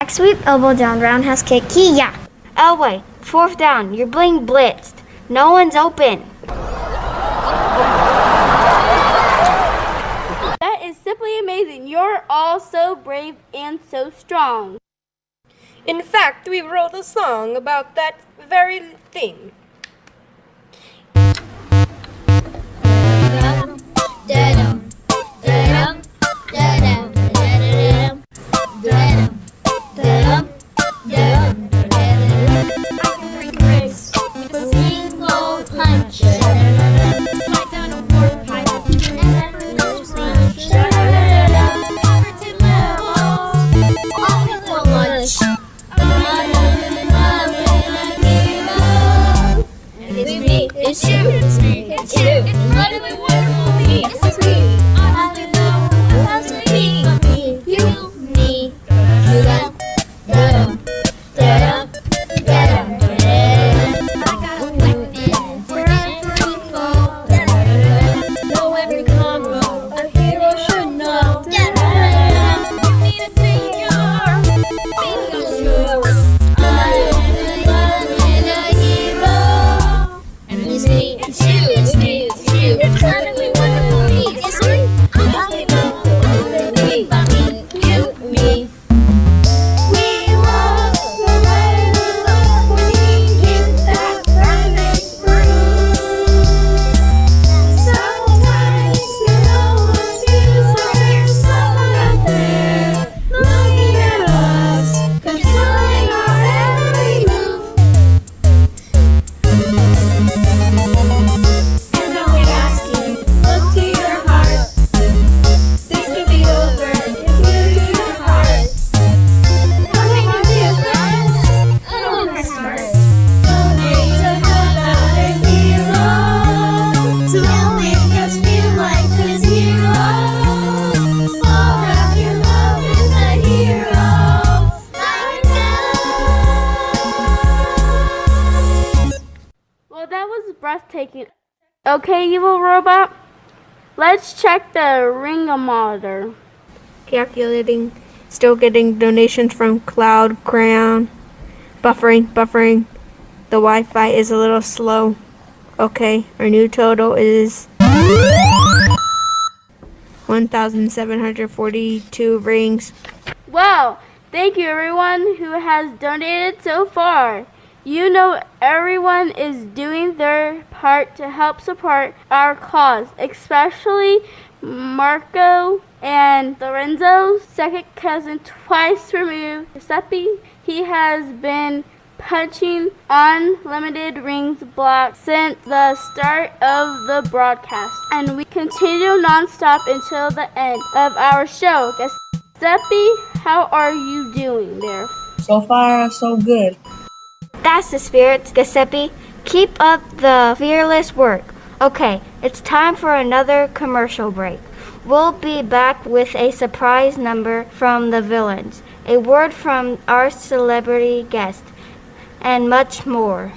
Sweep, elbow down, roundhouse kick, key, yeah. Elway, fourth down, you're being blitzed. No one's open. That is simply amazing. You're all so brave and so strong. In fact, we wrote a song about that very thing. It's you, it's me, it's you. It's incredibly wonderful me. It's me. Honestly though, it has to be me, you, me. Da-dum, da-dum, da-dum, da-dum. I got a weapon for every foe. Da-dum, know every combo. A hero should know. Da-dum, you need a senior. Be sure. It's you, it's me, it's you. It's incredibly wonderful me. It's me. Honestly though, it's me, you, me. We love the way we love when we get that perfect groove. Sometimes you know what feels like there's someone out there looking at us, controlling our every move. And now we ask you, look to your heart. This could be over if you do your part. Nothing can be a friend. I don't want to start. Don't wait to have another hero. So don't make us feel like this hero. All wrap your love in the hero. Like that. Well, that was breathtaking. Okay, evil robot, let's check the ringometer. Calculating. Still getting donations from Cloud Crown. Buffering. The Wi-Fi is a little slow. Okay, our new total is 1,742 rings. Well, thank you everyone who has donated so far. You know everyone is doing their part to help support our cause, especially Marco and Lorenzo's second cousin, twice removed, Giuseppe. He has been punching unlimited rings block since the start of the broadcast, and we continue nonstop until the end of our show. Giuseppe, how are you doing there? So far, so good. That's the spirit, Giuseppe. Keep up the fearless work. Okay, it's time for another commercial break. We'll be back with a surprise number from the villains, a word from our celebrity guest, and much more.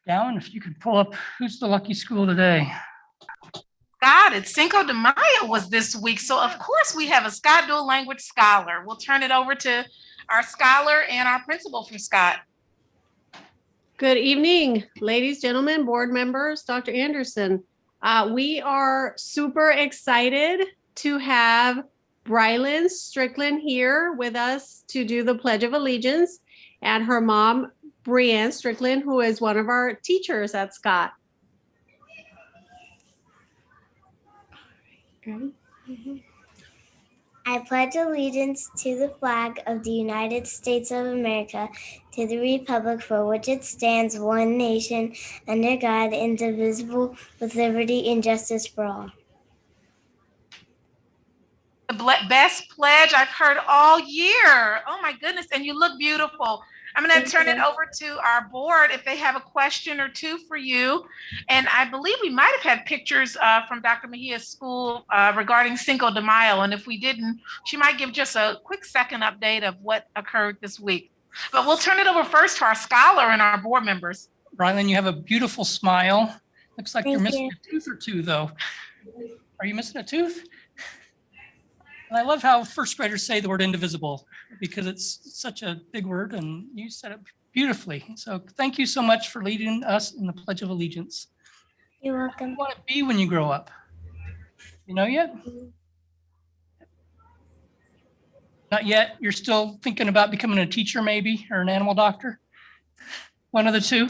Gowan, if you could pull up who's the lucky school today. Scott, it's Cinco de Mayo was this week. So of course we have a Scott dual language scholar. We'll turn it over to our scholar and our principal from Scott. Good evening, ladies, gentlemen, board members, Dr. Anderson. We are super excited to have Brylan Strickland here with us to do the Pledge of Allegiance, and her mom, Brianne Strickland, who is one of our teachers at Scott. I pledge allegiance to the flag of the United States of America, to the republic for which it stands, one nation, under God, indivisible, with liberty and justice for all. The best pledge I've heard all year. Oh my goodness, and you look beautiful. I'm going to turn it over to our board if they have a question or two for you. And I believe we might have had pictures from Dr. Mejia's school regarding Cinco de Mayo. And if we didn't, she might give just a quick second update of what occurred this week. But we'll turn it over first to our scholar and our board members. Brylan, you have a beautiful smile. Looks like you're Thank missing you. a tooth or two, though. Are you missing a tooth? And I love how first graders say the word indivisible because it's such a big word and you said it beautifully. So thank you so much for leading us in the Pledge of Allegiance. You're What do welcome. you want to be when you grow up? You know yet? Not yet. You're still thinking about becoming a teacher maybe, or an animal doctor? One of the two?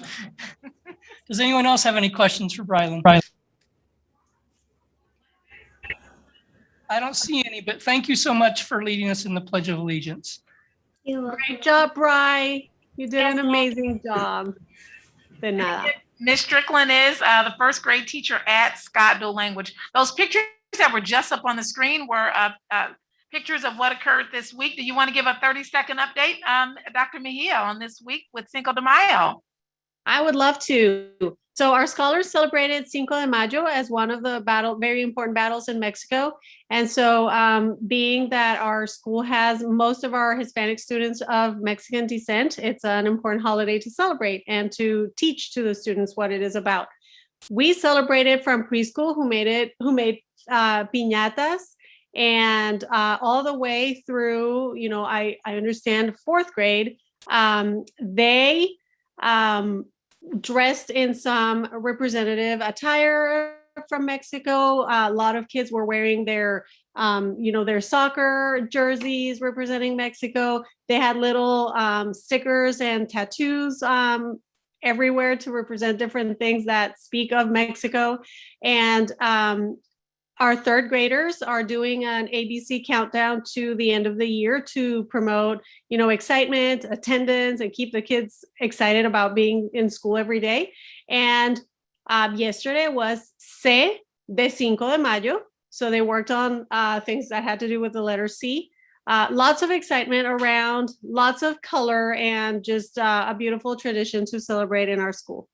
Does anyone else have any questions for Brylan? I don't see any, but thank you so much for leading us in the Pledge of Allegiance. You're welcome. Great job, Bri. You did an amazing job. De nada. Ms. Strickland is the first grade teacher at Scott Dual Language. Those pictures that were just up on the screen were pictures of what occurred this week. Do you want to give a 30-second update, Dr. Mejia, on this week with Cinco de Mayo? I would love to. So our scholars celebrated Cinco de Mayo as one of the very important battles in Mexico. And so being that our school has most of our Hispanic students of Mexican descent, it's an important holiday to celebrate and to teach to the students what it is about. We celebrated from preschool who made piñatas, and all the way through, I understand fourth grade, they dressed in some representative attire from Mexico. A lot of kids were wearing their soccer jerseys representing Mexico. They had little stickers and tattoos everywhere to represent different things that speak of Mexico. And our third graders are doing an ABC countdown to the end of the year to promote, excitement, attendance, and keep the kids excited about being in school every day. And yesterday was C de Cinco de Mayo. So they worked on things that had to do with the letter C. Lots of excitement around, lots of color, and just a beautiful tradition to celebrate in our school.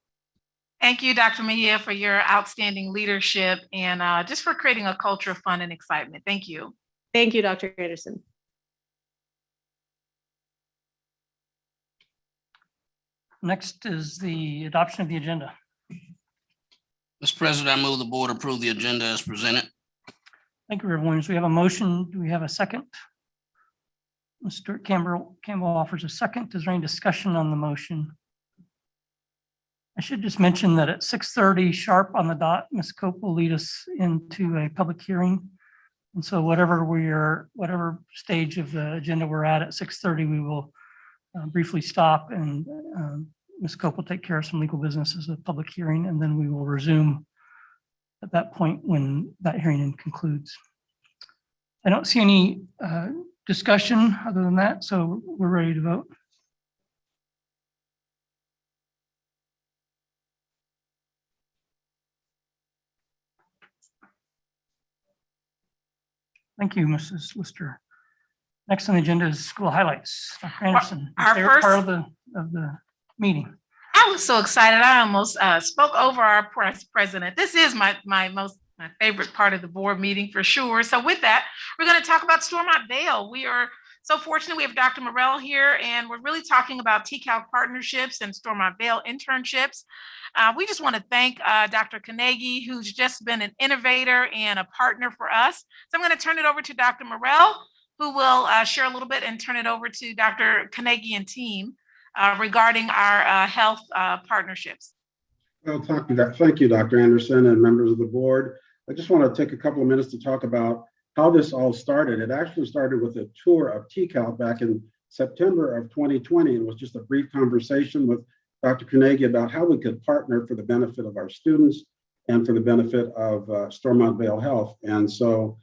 Thank you, Dr. Mejia, for your outstanding leadership and just for creating a culture of fun and excitement. Thank you. Thank you, Dr. Anderson. Next is the adoption of the agenda. Mr. President, I move the board approve the agenda as presented. Thank you, Reverend Williams. We have a motion. Do we have a second? Mr. Campbell offers a second. Is there any discussion on the motion? I should just mention that at 6:30 sharp on the dot, Ms. Cope will lead us into a public hearing. And so whatever stage of the agenda we're at 6:30, we will briefly stop and Ms. Cope will take care of some legal business as a public hearing, and then we will resume at that point when that hearing concludes. I don't see any discussion other than that, so we're ready to vote. Thank you, Mrs. Lister. Next on the agenda is school highlights. Dr. Anderson, Our favorite first- part of the meeting. I was so excited. I almost spoke over our president. This is my favorite part of the board meeting for sure. So with that, we're going to talk about Stormont Vale. We are so fortunate we have Dr. Morell here, and we're really talking about TCAL partnerships and Stormont Vale internships. We just want to thank Dr. Carnegie, who's just been an innovator and a partner for us. So I'm going to turn it over to Dr. Morell, who will share a little bit, and turn it over to Dr. Carnegie and team regarding our health partnerships. Well, thank you, Dr. Anderson and members of the board. I just want to take a couple of minutes to talk about how this all started. It actually started with a tour of TCAL back in September of 2020. It was just a brief conversation with Dr. Carnegie about how we could partner for the benefit of our students and for the benefit of Stormont Vale Health. And so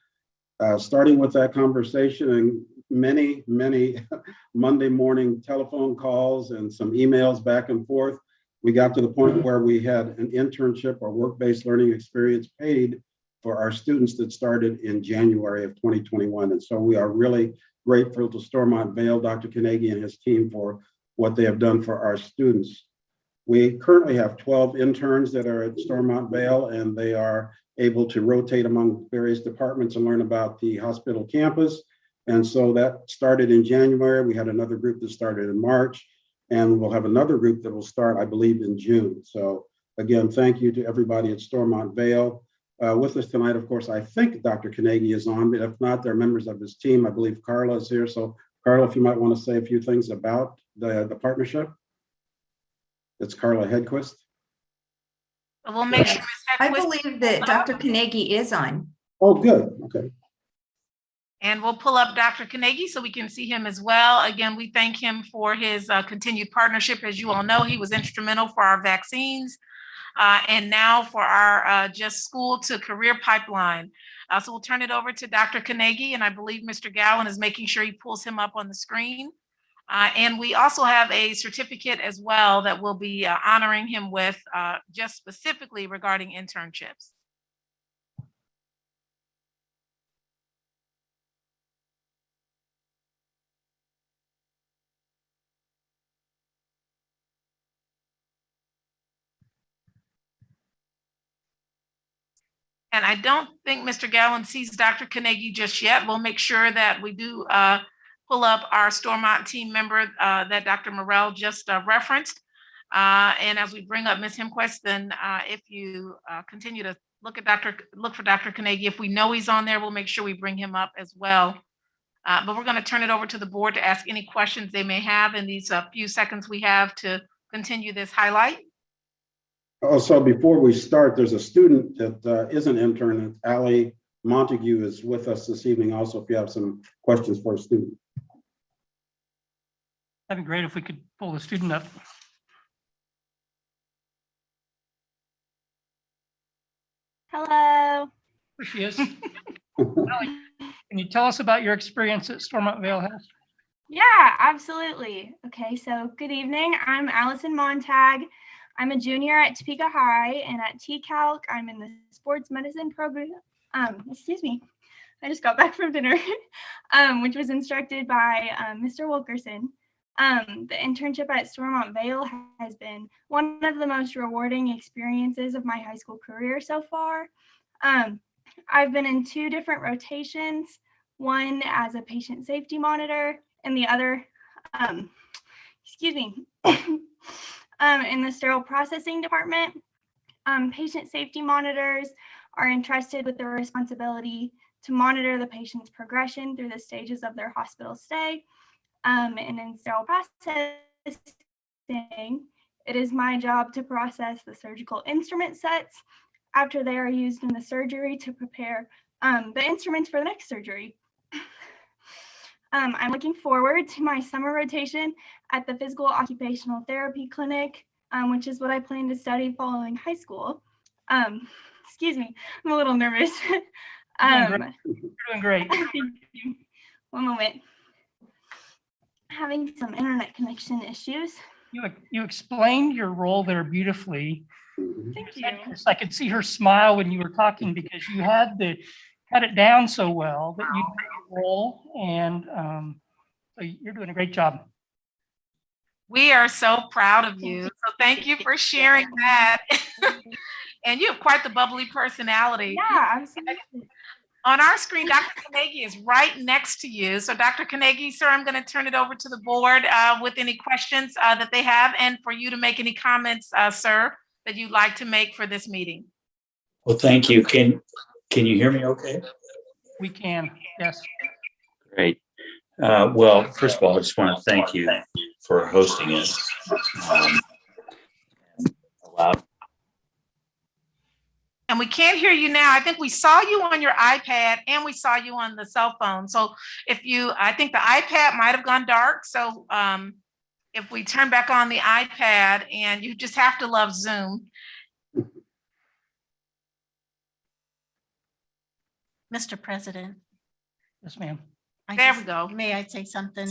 starting with that conversation and many Monday morning telephone calls and some emails back and forth, we got to the point where we had an internship or work-based learning experience paid for our students that started in January of 2021. And so we are really grateful to Stormont Vale, Dr. Carnegie and his team for what they have done for our students. We currently have 12 interns that are at Stormont Vale, and they are able to rotate among various departments and learn about the hospital campus. And so that started in January. We had another group that started in March, and we'll have another group that will start, I believe, in June. So again, thank you to everybody at Stormont Vale. With us tonight, of course, I think Dr. Carnegie is on, but if not, they're members of his team. I believe Carla is here. So Carla, if you might want to say a few things about the partnership. It's Carla Hedquist. We'll make sure I believe that Dr. Carnegie is on. Oh, good. Okay. And we'll pull up Dr. Carnegie so we can see him as well. Again, we thank him for his continued partnership. As you all know, he was instrumental for our vaccines and now for our just school to career pipeline. So we'll turn it over to Dr. Carnegie, and I believe Mr. Gowan is making sure he pulls him up on the screen. And we also have a certificate as well that we'll be honoring him with just specifically regarding internships. And I don't think Mr. Gowan sees Dr. Carnegie just yet. We'll make sure that we do pull up our Stormont team member that Dr. Morell just referenced. And as we bring up Ms. Hemquist, then if you continue to look for Dr. Carnegie, if we know he's on there, we'll make sure we bring him up as well. But we're going to turn it over to the board to ask any questions they may have in these few seconds we have to continue this highlight. Also, before we start, there's a student that is an intern. Allie Montague is with us this evening also, if you have some questions for a student. That'd be great if we could pull the student up. Hello. There she is. Allie, can you tell us about your experience at Stormont Vale Health? Yeah, absolutely. Okay, so good evening. I'm Allison Montag. I'm a junior at Topeka High, and at TCALC, I'm in the sports medicine program. Excuse me, I just got back from dinner, which was instructed by Mr. Wilkerson. The internship at Stormont Vale has been one of the most rewarding experiences of my high school career so far. I've been in 2 different rotations, one as a patient safety monitor and the other, in the sterile processing department. Patient safety monitors are entrusted with the responsibility to monitor the patient's progression through the stages of their hospital stay. And in sterile processing, it is my job to process the surgical instrument sets after they are used in the surgery to prepare the instruments for the next surgery. I'm looking forward to my summer rotation at the Physical Occupational Therapy Clinic, which is what I plan to study following high school. Excuse me, I'm a little nervous. You're doing great. Thank you. One moment. Having some internet connection issues. You explained your role there beautifully. Thank you. I could see her smile when you were talking because you had it down so well that you did your role, and so you're doing a great job. We are so proud of you. So thank you for sharing that. And you have quite the bubbly personality. Yeah, absolutely. On our screen, Dr. Carnegie is right next to you. So Dr. Carnegie, sir, I'm going to turn it over to the board with any questions that they have and for you to make any comments, sir, that you'd like to make for this meeting. Well, thank you. Can you hear me okay? We can, yes. Great. Well, first of all, I just want to thank you for hosting us. And we can't hear you now. I think we saw you on your iPad and we saw you on the cell phone. So I think the iPad might have gone dark. So if we turn back on the iPad, and you just have to love Zoom. Mr. President. Yes, ma'am. There we go. May I say something?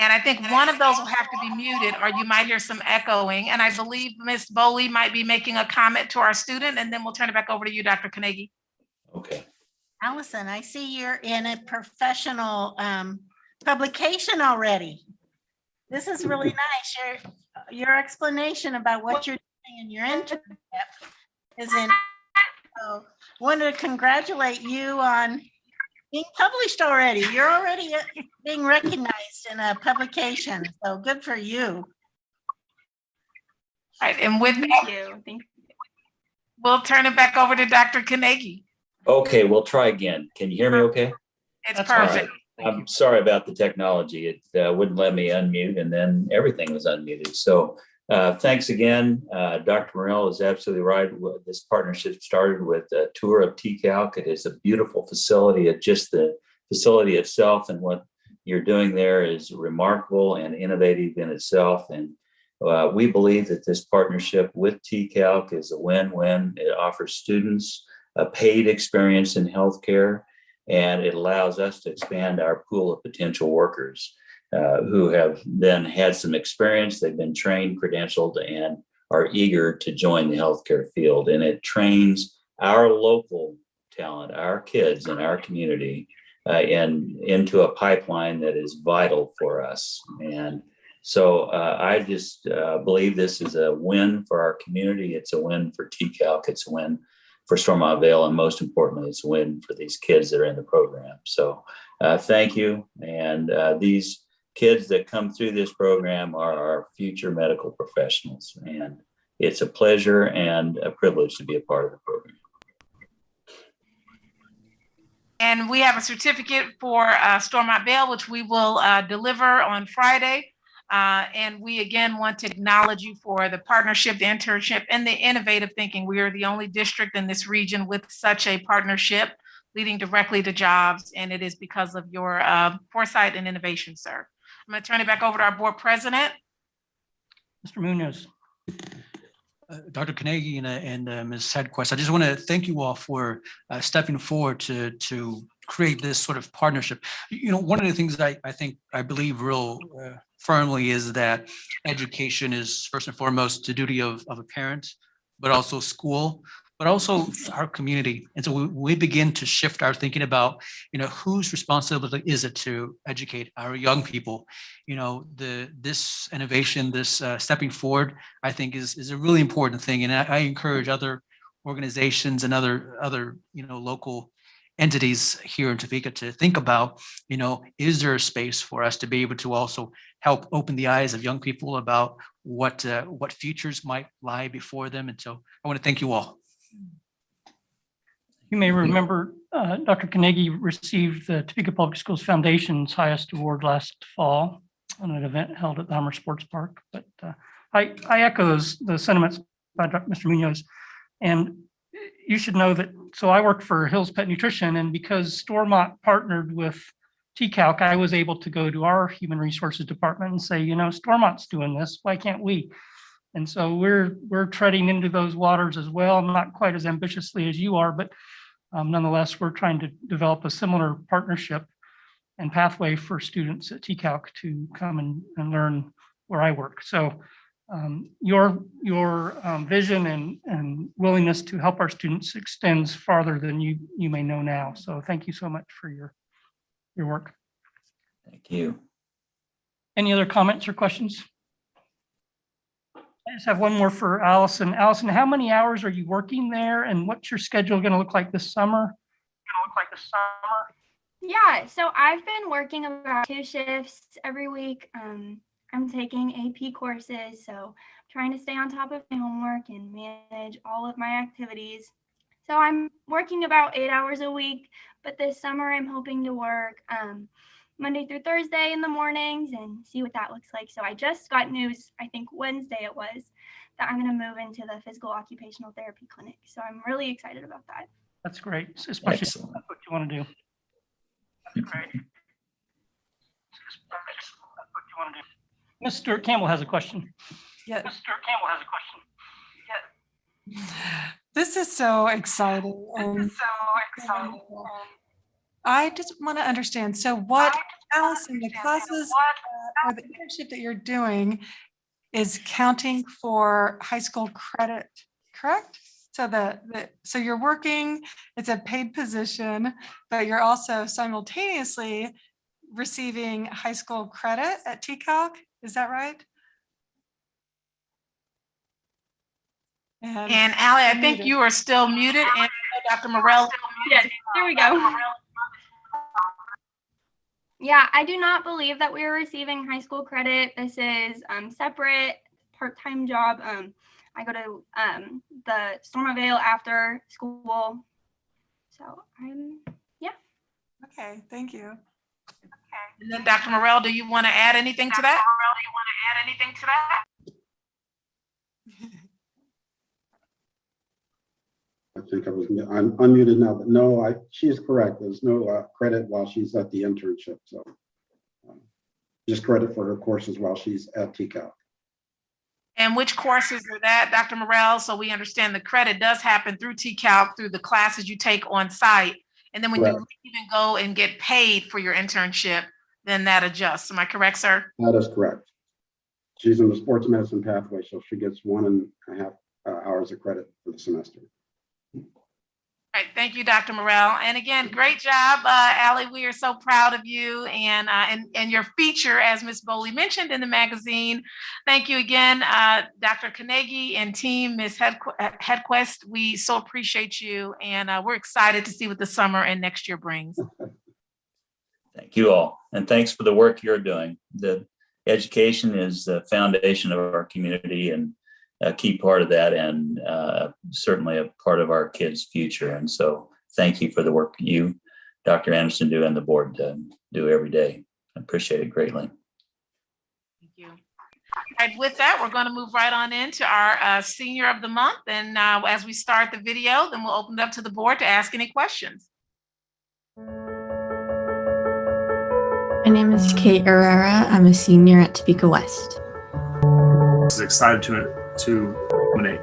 And I think one of those will have to be muted, or you might hear some echoing. And I believe Ms. Boley might be making a comment to our student, and then we'll turn it back over to you, Dr. Carnegie. Okay. Allison, I see you're in a professional publication already. This is really nice. Your explanation about what you're doing in your internship is in. So wanted to congratulate you on being published already. You're already being recognized in a publication. So good for you. All right, and with Thank you. we'll turn it back over to Dr. Carnegie. Okay, we'll try again. Can you hear me okay? It's perfect. I'm sorry about the technology. It wouldn't let me unmute, and then everything was unmuted. So thanks again. Dr. Morell is absolutely right. This partnership started with a tour of TCALC. It is a beautiful facility. Just the facility itself and what you're doing there is remarkable and innovative in itself. And we believe that this partnership with TCALC is a win-win. It offers students a paid experience in healthcare, and it allows us to expand our pool of potential workers who have then had some experience. They've been trained, credentialed, and are eager to join the healthcare field. And it trains our local talent, our kids in our community, into a pipeline that is vital for us. And so I just believe this is a win for our community. It's a win for TCALC. It's a win for Stormont Vale, and most importantly, it's a win for these kids that are in the program. So thank you. And these kids that come through this program are our future medical professionals. And it's a pleasure and a privilege to be a part of the program. And we have a certificate for Stormont Vale, which we will deliver on Friday. And we again want to acknowledge you for the partnership, the internship, and the innovative thinking. We are the only district in this region with such a partnership leading directly to jobs. And it is because of your foresight and innovation, sir. I'm going to turn it back over to our board president. Mr. Munoz. Dr. Carnegie and Ms. Sedquist, I just want to thank you all for stepping forward to create this sort of partnership. You know, one of the things I believe real firmly is that education is first and foremost the duty of a parent, but also school, but also our community. And so we begin to shift our thinking about, you know, whose responsibility is it to educate our young people? You know, this innovation, this stepping forward, I think is a really important thing. And I encourage other organizations and other you know, local entities here in Topeka to think about, you know, is there a space for us to be able to also help open the eyes of young people about what futures might lie before them? And so I want to thank you all. You may remember Dr. Carnegie received the Topeka Public Schools Foundation's highest award last fall on an event held at the Hummer Sports Park. But I echo the sentiments by Mr. Munoz. And you should know that, so I worked for Hill's Pet Nutrition, and because Stormont partnered with TCALC, I was able to go to our human resources department and say, you know, Stormont's doing this, why can't we? And so we're treading into those waters as well, not quite as ambitiously as you are, but nonetheless, we're trying to develop a similar partnership and pathway for students at TCALC to come and learn where I work. So your vision and willingness to help our students extends farther than you may know now. So thank you so much for your work. Thank you. Any other comments or questions? I just have one more for Allison. Allison, how many hours are you working there, and what's your schedule going to look like this summer? Yeah, so I've been working about 2 shifts every week. I'm taking AP courses, so trying to stay on top of my homework and manage all of my activities. So I'm working about 8 hours a week, but this summer I'm hoping to work Monday through Thursday in the mornings and see what that looks like. So I just got news, I think Wednesday it was, that I'm going to move into the physical occupational therapy clinic. So I'm really excited about that. That's great, especially if Excellent. that's what you want to do. That's great. Mr. Campbell has a question. Yeah. Mr. Campbell has a question. This is so exciting. I just want to understand. So what, Allison, the classes or the internship that you're doing is counting for high school credit, correct? So so you're working, it's a paid position, but you're also simultaneously receiving high school credit at TCalc. Is that right? And Allie, I think you are still muted, and Dr. Morell. Yes, there we go. Yeah, I do not believe that we are receiving high school credit. This is separate part-time job. I go to the Stormavale after school. So yeah. Okay, thank you. And then Dr. Morell, do you want to add anything to that? I think I'm unmuted now, but no, she is correct. There's no credit while she's at the internship. So just credit for her courses while she's at TCalc. And which courses are that, Dr. Morell? So we understand the credit does happen through TCalc through the classes you take on site. And then when you leave and go and get paid for your internship, then that adjusts. Am I correct, sir? That is correct. She's in the sports medicine pathway, so she gets 1.5 hours of credit for the semester. All right, thank you, Dr. Morell. And again, great job, Allie. We are so proud of you and your feature, as Ms. Bowley mentioned in the magazine. Thank you again, Dr. Carnegie and team, Ms. Hedquist. We so appreciate you, and we're excited to see what the summer and next year brings. Thank you all. And thanks for the work you're doing. The education is the foundation of our community and a key part of that, and certainly a part of our kids' future. And so thank you for the work you, Dr. Anderson, do and the board do every day. I appreciate it greatly. Thank you. All right, with that, we're going to move right on into our senior of the month. And as we start the video, then we'll open it up to the board to ask any questions. My name is Kate Herrera. I'm a senior at Topeka West. I was excited to nominate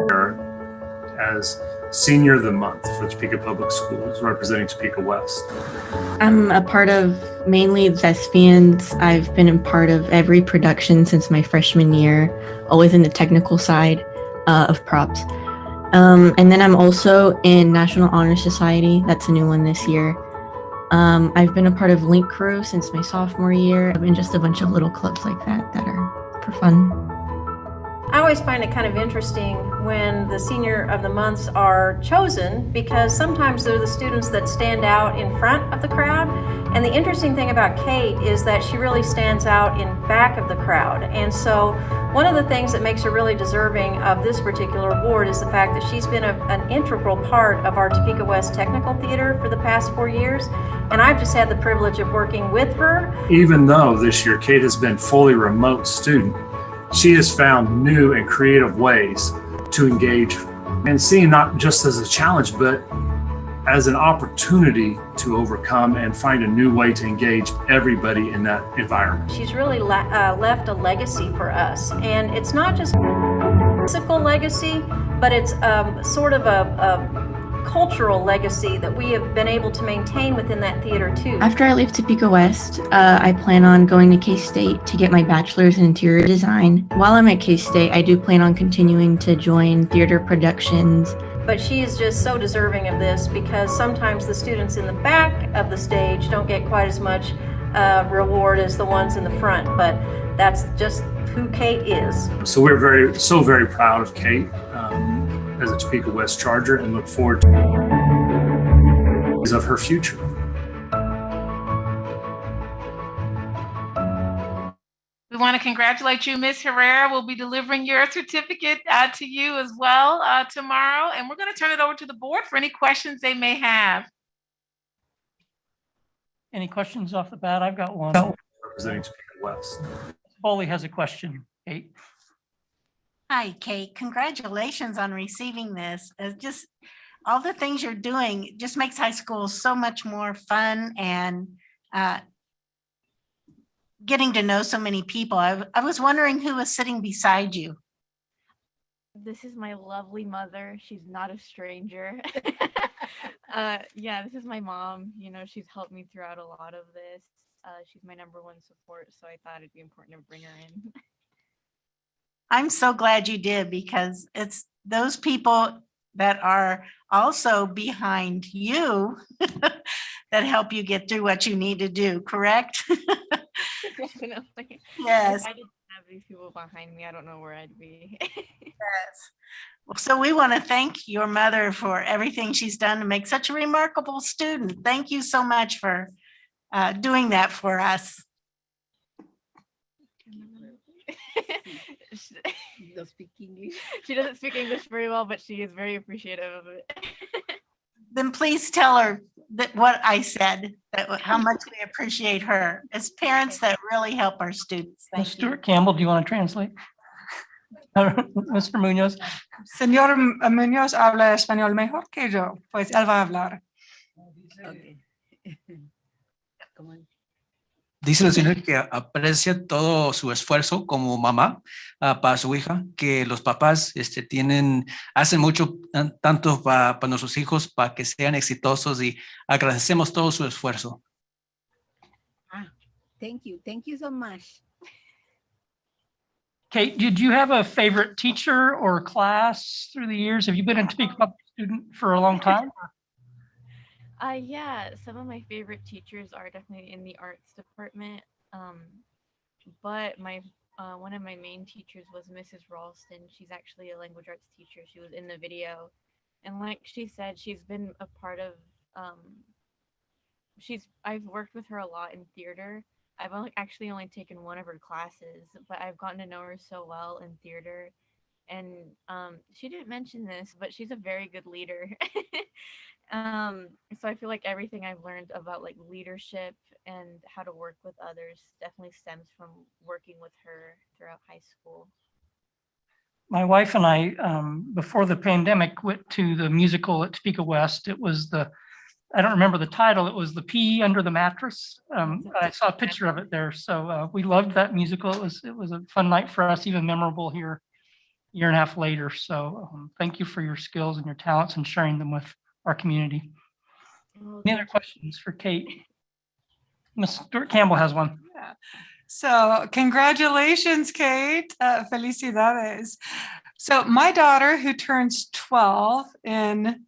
her as Senior of the Month for Topeka Public Schools, representing Topeka West. I'm a part of mainly thespians. I've been a part of every production since my freshman year, always in the technical side of props. And then I'm also in National Honor Society. That's a new one this year. I've been a part of Link Crew since my sophomore year, and just a bunch of little clubs like that are for fun. I always find it kind of interesting when the Senior of the Months are chosen, because sometimes they're the students that stand out in front of the crowd. And the interesting thing about Kate is that she really stands out in back of the crowd. And so one of the things that makes her really deserving of this particular award is the fact that she's been an integral part of our Topeka West Technical Theater for the past 4 years. And I've just had the privilege of working with her. Even though this year Kate has been fully remote student, she has found new and creative ways to engage and seeing not just as a challenge, but as an opportunity to overcome and find a new way to engage everybody in that environment. She's really left a legacy for us. And it's not just a physical legacy, but it's sort of a cultural legacy that we have been able to maintain within that theater too. After I leave Topeka West, I plan on going to K-State to get my bachelor's in interior design. While I'm at K-State, I do plan on continuing to join theater productions. But she is just so deserving of this, because sometimes the students in the back of the stage don't get quite as much reward as the ones in the front. But That's just who Kate is. So we're very proud of Kate as a Topeka West Charger and look forward to of her future. We want to congratulate you, Ms. Herrera. We'll be delivering your certificate to you as well tomorrow. And we're going to turn it over to the board for any questions they may have. Any questions off the bat? I've got one. Representing Topeka West. Foley has a question. Kate. Hi, Kate. Congratulations on receiving this. It's just all the things you're doing just makes high school so much more fun and getting to know so many people. I was wondering who was sitting beside you. This is my lovely mother. She's not a stranger. Yeah, this is my mom. You know, she's helped me throughout a lot of this. She's my #1 support, so I thought it'd be important to bring her in. I'm so glad you did, because it's those people that are also behind you that help you get through what you need to do, correct? Definitely. Yes. If I didn't have these people behind me, I don't know where I'd be. Yes. Well, so we want to thank your mother for everything she's done to make such a remarkable student. Thank you so much for doing that for us. She doesn't speak English. She doesn't speak English very well, but she is very appreciative of it. Then please tell her that what I said, that how much we appreciate her as parents that really help our students. Thank you. Stuart Campbell, do you want to translate? Mr. Munoz. Señor Muñoz habla español mejor que yo, pues él va a hablar. Okay. Dice la señora que aprecia todo su esfuerzo como mamá para su hija, que los papás hacen mucho tanto para nuestros hijos, para que sean exitosos, y agradecemos todo su esfuerzo. Thank you so much. Kate, did you have a favorite teacher or class through the years? Have you been a Topeka Public student for a long time? Yeah, some of my favorite teachers are definitely in the arts department. But my one of my main teachers was Mrs. Ralston. She's actually a language arts teacher. She was in the video. And like she said, she's been a part of, I've worked with her a lot in theater. I've actually only taken one of her classes, but I've gotten to know her so well in theater. And she didn't mention this, but she's a very good leader. So I feel like everything I've learned about like leadership and how to work with others definitely stems from working with her throughout high school. My wife and I, before the pandemic, went to the musical at Topeka West. It was I don't remember the title. It was The Pea Under the Mattress. I saw a picture of it there. So we loved that musical. It was a fun night for us, even memorable here a year and a half later. So thank you for your skills and your talents and sharing them with our community. Any other questions for Kate? Ms. Stuart Campbell has one. Yeah. So congratulations, Kate. Felicidades. So my daughter, who turns 12 in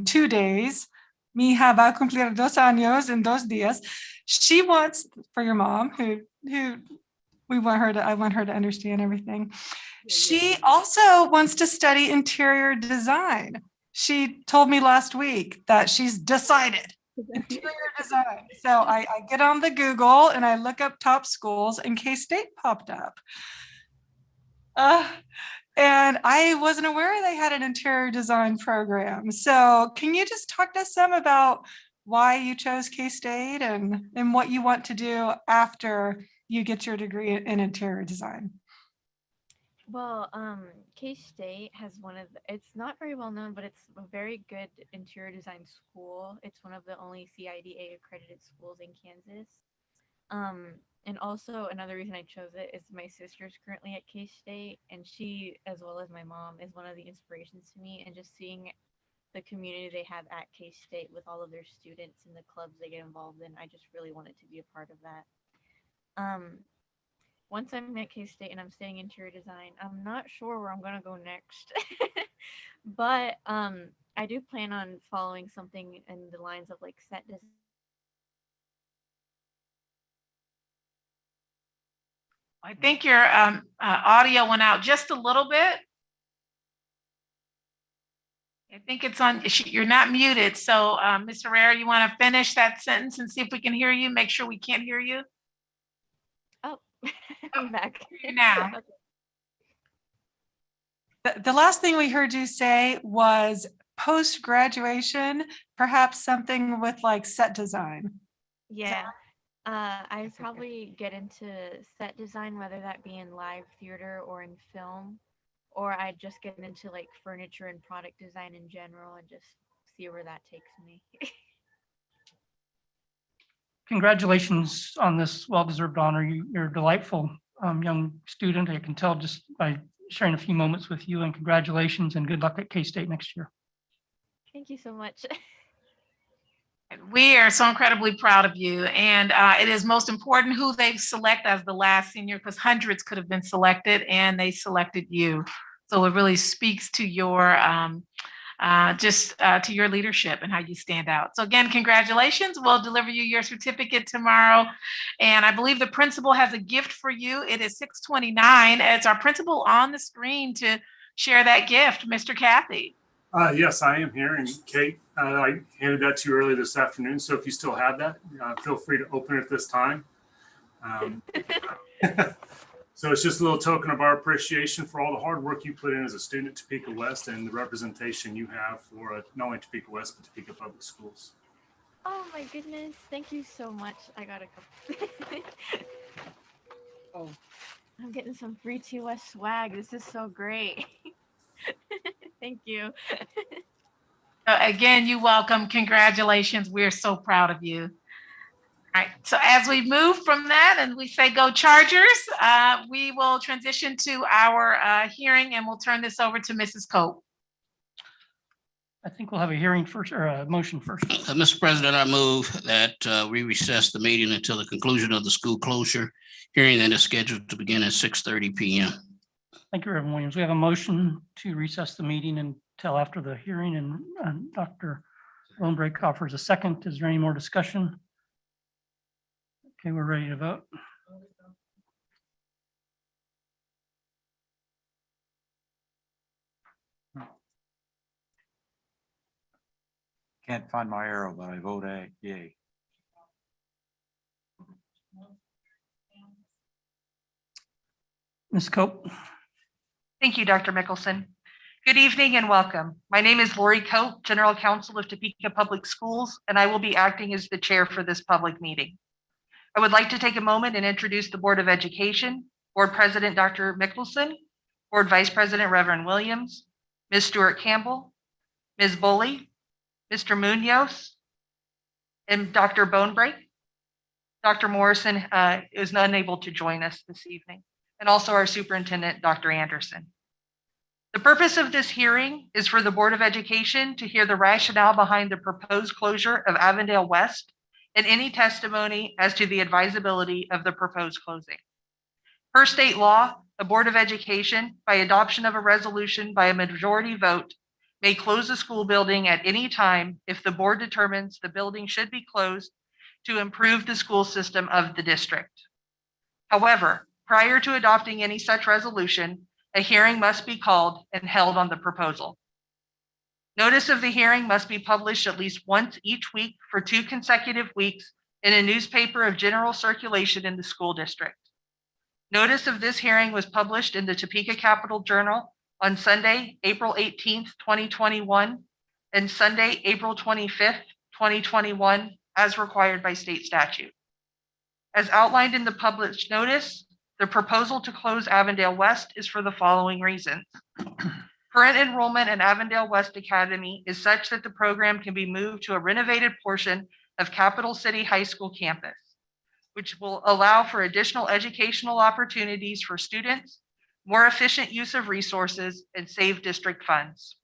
2 days, mi hija va a cumplir 2 años en 2 días. She wants, for your mom, who I want her to understand everything. She also wants to study interior design. She told me last week that she's decided interior design. So I get on the Google and I look up top schools, and K-State popped up. And I wasn't aware they had an interior design program. So can you just talk to us some about why you chose K-State and what you want to do after you get your degree in interior design? Well, K-State has it's not very well known, but it's a very good interior design school. It's one of the only CIDA accredited schools in Kansas. And also another reason I chose it is my sister's currently at K-State, and she, as well as my mom, is one of the inspirations to me, and just seeing the community they have at K-State with all of their students and the clubs they get involved in, I just really wanted to be a part of that. Once I'm at K-State and I'm studying interior design, I'm not sure where I'm going to go next. But I do plan on following something in the lines of like set design. I think your audio went out just a little bit. I think it's on, you're not muted. So Ms. Herrera, you want to finish that sentence and see if we can hear you? Make sure we can't hear you. Oh, I'm back. Hear you now. The last thing we heard you say was post-graduation, perhaps something with like set design. Yeah. I probably get into set design, whether that be in live theater or in film, or I just get into like furniture and product design in general and just see where that takes me. Congratulations on this well-deserved honor. You're a delightful young student. I can tell just by sharing a few moments with you, and congratulations and good luck at K-State next year. Thank you so much. We are so incredibly proud of you. And it is most important who they select as the last senior, because hundreds could have been selected and they selected you. So it really speaks to your to your leadership and how you stand out. So again, congratulations. We'll deliver you your certificate tomorrow. And I believe the principal has a gift for you. It is 6:29. It's our principal on the screen to share that gift, Mr. Kathy. Yes, I am here. And Kate, I handed that to you earlier this afternoon. So if you still have that, feel free to open it this time. So it's just a little token of our appreciation for all the hard work you put in as a student at Topeka West and the representation you have for not only Topeka West, but Topeka Public Schools. Oh my goodness. Thank you so much. I gotta go. Oh, I'm getting some free TOS swag. This is so great. Thank you. Again, you're welcome. Congratulations. We're so proud of you. All right. So as we move from that and we say go Chargers, we will transition to our hearing and we'll turn this over to Mrs. Cope. I think we'll have a hearing first or a motion first. Mr. President, I move that we recess the meeting until the conclusion of the school closure hearing that is scheduled to begin at 6:30 p.m. Thank you, Reverend Williams. We have a motion to recess the meeting until after the hearing, and Dr. Lonebrake offers a second. Is there any more discussion? Okay, we're ready to vote. Can't find my arrow, but I vote yay. Ms. Cope. Thank you, Dr. Mickelson. Good evening and welcome. My name is Lori Cope, General Counsel of Topeka Public Schools, and I will be acting as the chair for this public meeting. I would like to take a moment and introduce the Board of Education, Board President Dr. Mickelson, Board Vice President Reverend Williams, Ms. Stewart Campbell, Ms. Bully, Mr. Munoz, and Dr. Bonebrake. Dr. Morrison is unable to join us this evening, and also our Superintendent, Dr. Anderson. The purpose of this hearing is for the Board of Education to hear the rationale behind the proposed closure of Avondale West and any testimony as to the advisability of the proposed closing. Per state law, the Board of Education, by adoption of a resolution by a majority vote, may close a school building at any time if the board determines the building should be closed to improve the school system of the district. However, prior to adopting any such resolution, a hearing must be called and held on the proposal. Notice of the hearing must be published at least once each week for 2 consecutive weeks in a newspaper of general circulation in the school district. Notice of this hearing was published in the Topeka Capital Journal on Sunday, April 18th, 2021, and Sunday, April 25th, 2021, as required by state statute. As outlined in the published notice, the proposal to close Avondale West is for the following reasons. Current enrollment in Avondale West Academy is such that the program can be moved to a renovated portion of Capital City High School campus, which will allow for additional educational opportunities for students, more efficient use of resources, and save district funds.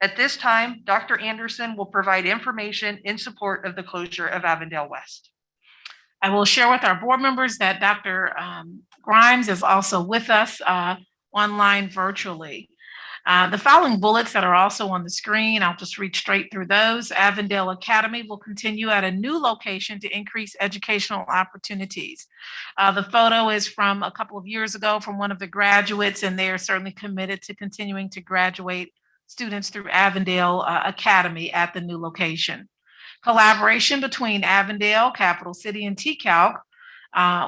At this time, Dr. Anderson will provide information in support of the closure of Avondale West. I will share with our board members that Dr. Grimes is also with us online virtually. The following bullets that are also on the screen, I'll just read straight through those. Avondale Academy will continue at a new location to increase educational opportunities. The photo is from a couple of years ago from one of the graduates, and they are certainly committed to continuing to graduate students through Avondale Academy at the new location. Collaboration between Avondale, Capital City, and TCALC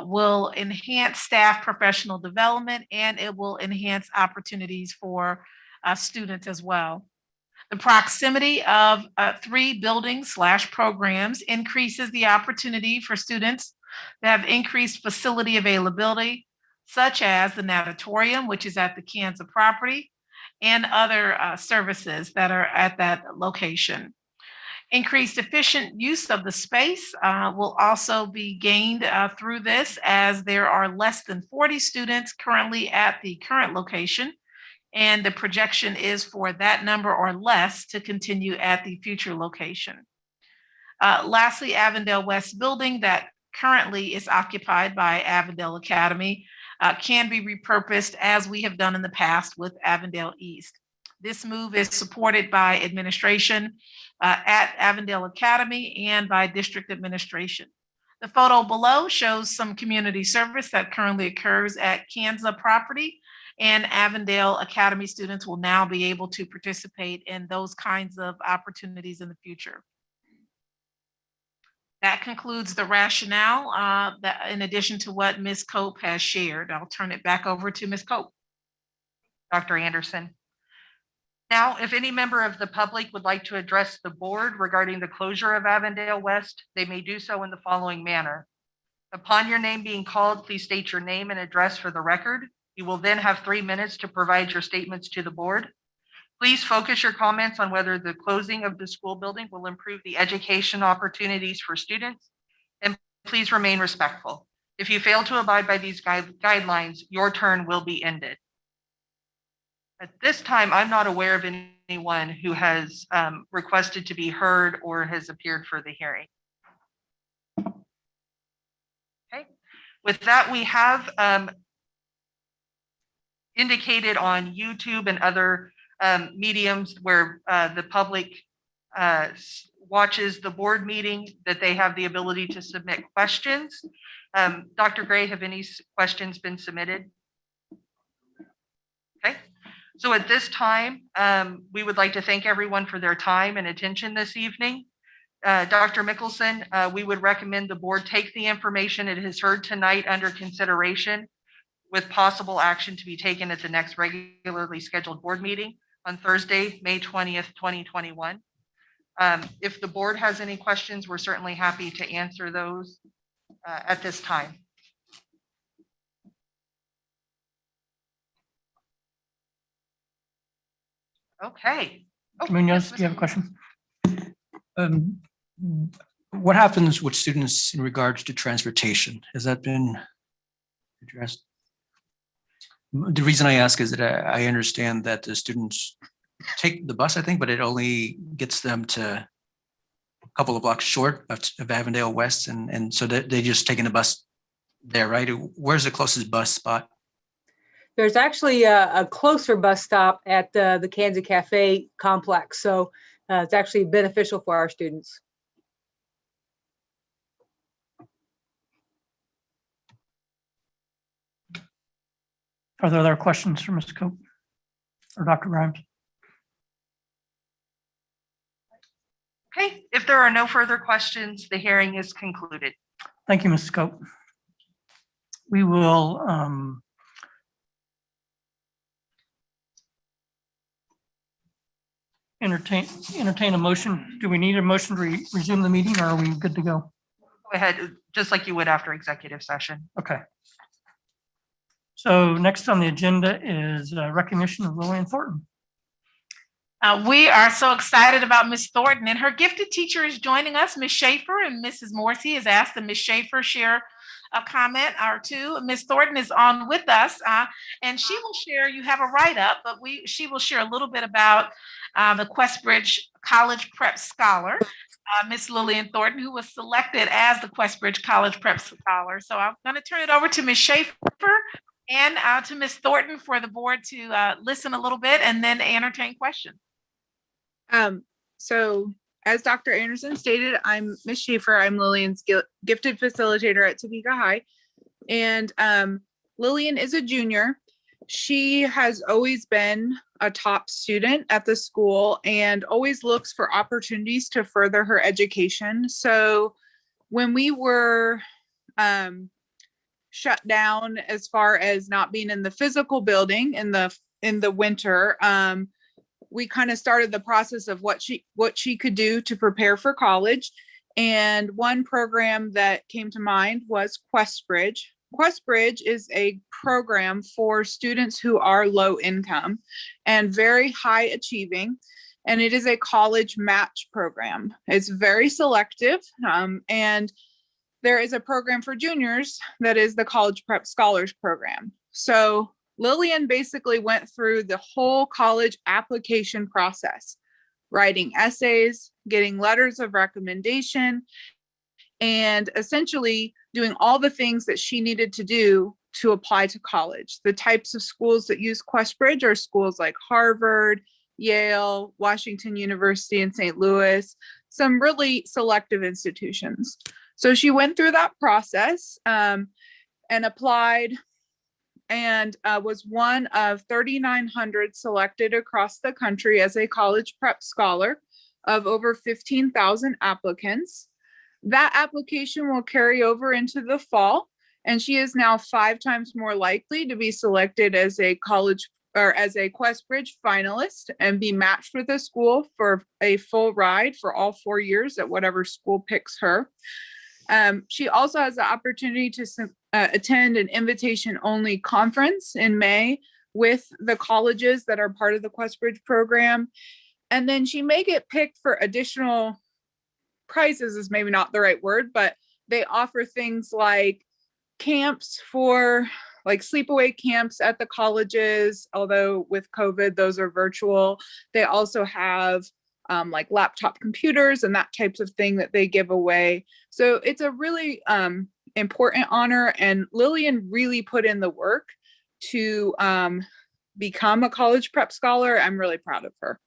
will enhance staff professional development, and it will enhance opportunities for students as well. The proximity of 3 buildings/programs increases the opportunity for students to have increased facility availability, such as the natatorium, which is at the Kansas property, and other services that are at that location. Increased efficient use of the space will also be gained through this, as there are less than 40 students currently at the current location, and the projection is for that number or less to continue at the future location. Lastly, Avondale West building that currently is occupied by Avondale Academy can be repurposed, as we have done in the past with Avondale East. This move is supported by administration at Avondale Academy and by district administration. The photo below shows some community service that currently occurs at Kansas property, and Avondale Academy students will now be able to participate in those kinds of opportunities in the future. That concludes the rationale, that in addition to what Ms. Cope has shared. I'll turn it back over to Ms. Cope. Dr. Anderson. Now, if any member of the public would like to address the board regarding the closure of Avondale West, they may do so in the following manner. Upon your name being called, please state your name and address for the record. You will then have 3 minutes to provide your statements to the board. Please focus your comments on whether the closing of the school building will improve the education opportunities for students, and please remain respectful. If you fail to abide by these guidelines, your turn will be ended. At this time, I'm not aware of anyone who has requested to be heard or has appeared for the hearing. Okay, with that, we have indicated on YouTube and other mediums where the public watches the board meeting that they have the ability to submit questions. Dr. Gray, have any questions been submitted? Okay. So at this time, we would like to thank everyone for their time and attention this evening. Dr. Mickelson, we would recommend the board take the information it has heard tonight under consideration, with possible action to be taken at the next regularly scheduled board meeting on Thursday, May 20th, 2021. If the board has any questions, we're certainly happy to answer those at this time. Okay. Oh, Munoz, do you have a question? What happens with students in regards to transportation? Has that been addressed? The reason I ask is that I understand that the students take the bus, I think, but it only gets them to a couple of blocks short of Avondale West. And so they just taking the bus there, right? Where's the closest bus spot? There's actually a closer bus stop at the Kansas Cafe complex. So it's actually beneficial for our students. Are there other questions for Ms. Cope or Dr. Grimes? Okay, if there are no further questions, the hearing is concluded. Thank you, Ms. Cope. We will entertain a motion. Do we need a motion to resume the meeting, or are we good to go? Go ahead, just like you would after executive session. Okay. So next on the agenda is recognition of Lillian Thornton. We are so excited about Ms. Thornton, and her gifted teacher is joining us, Ms. Schaefer, and Mrs. Morrissey has asked that Ms. Schaefer share a comment or two. Ms. Thornton is on with us, and she will share, you have a write-up, but she will share a little bit about the Questbridge College Prep Scholar, Ms. Lillian Thornton, who was selected as the Questbridge College Prep Scholar. So I'm going to turn it over to Ms. Schaefer And to Ms. Thornton for the board to listen a little bit and then entertain questions. So as Dr. Anderson stated, I'm Ms. Schaefer. I'm Lillian's gifted facilitator at Topeka High. And Lillian is a junior. She has always been a top student at the school and always looks for opportunities to further her education. So when we were shut down as far as not being in the physical building in the winter, we kind of started the process of what she could do to prepare for college. And one program that came to mind was QuestBridge. QuestBridge is a program for students who are low income and very high achieving. And it is a college match program. It's very selective. And there is a program for juniors that is the College Prep Scholars Program. So Lillian basically went through the whole college application process, writing essays, getting letters of recommendation, and essentially doing all the things that she needed to do to apply to college. The types of schools that use QuestBridge are schools like Harvard, Yale, Washington University in St. Louis, some really selective institutions. So she went through that process and applied and was one of 3,900 selected across the country as a college prep scholar of over 15,000 applicants. That application will carry over into the fall, and she is now 5 times more likely to be selected as a college or as a QuestBridge finalist and be matched with a school for a full ride for all 4 years at whatever school picks her. She also has the opportunity to attend an invitation-only conference in May with the colleges that are part of the QuestBridge program. And then she may get picked for additional prizes, is maybe not the right word, but they offer things like camps for like sleepaway camps at the colleges, although with COVID, those are virtual. They also have like laptop computers and that types of thing that they give away. So it's a really important honor, and Lillian really put in the work to become a college prep scholar. I'm really proud of her.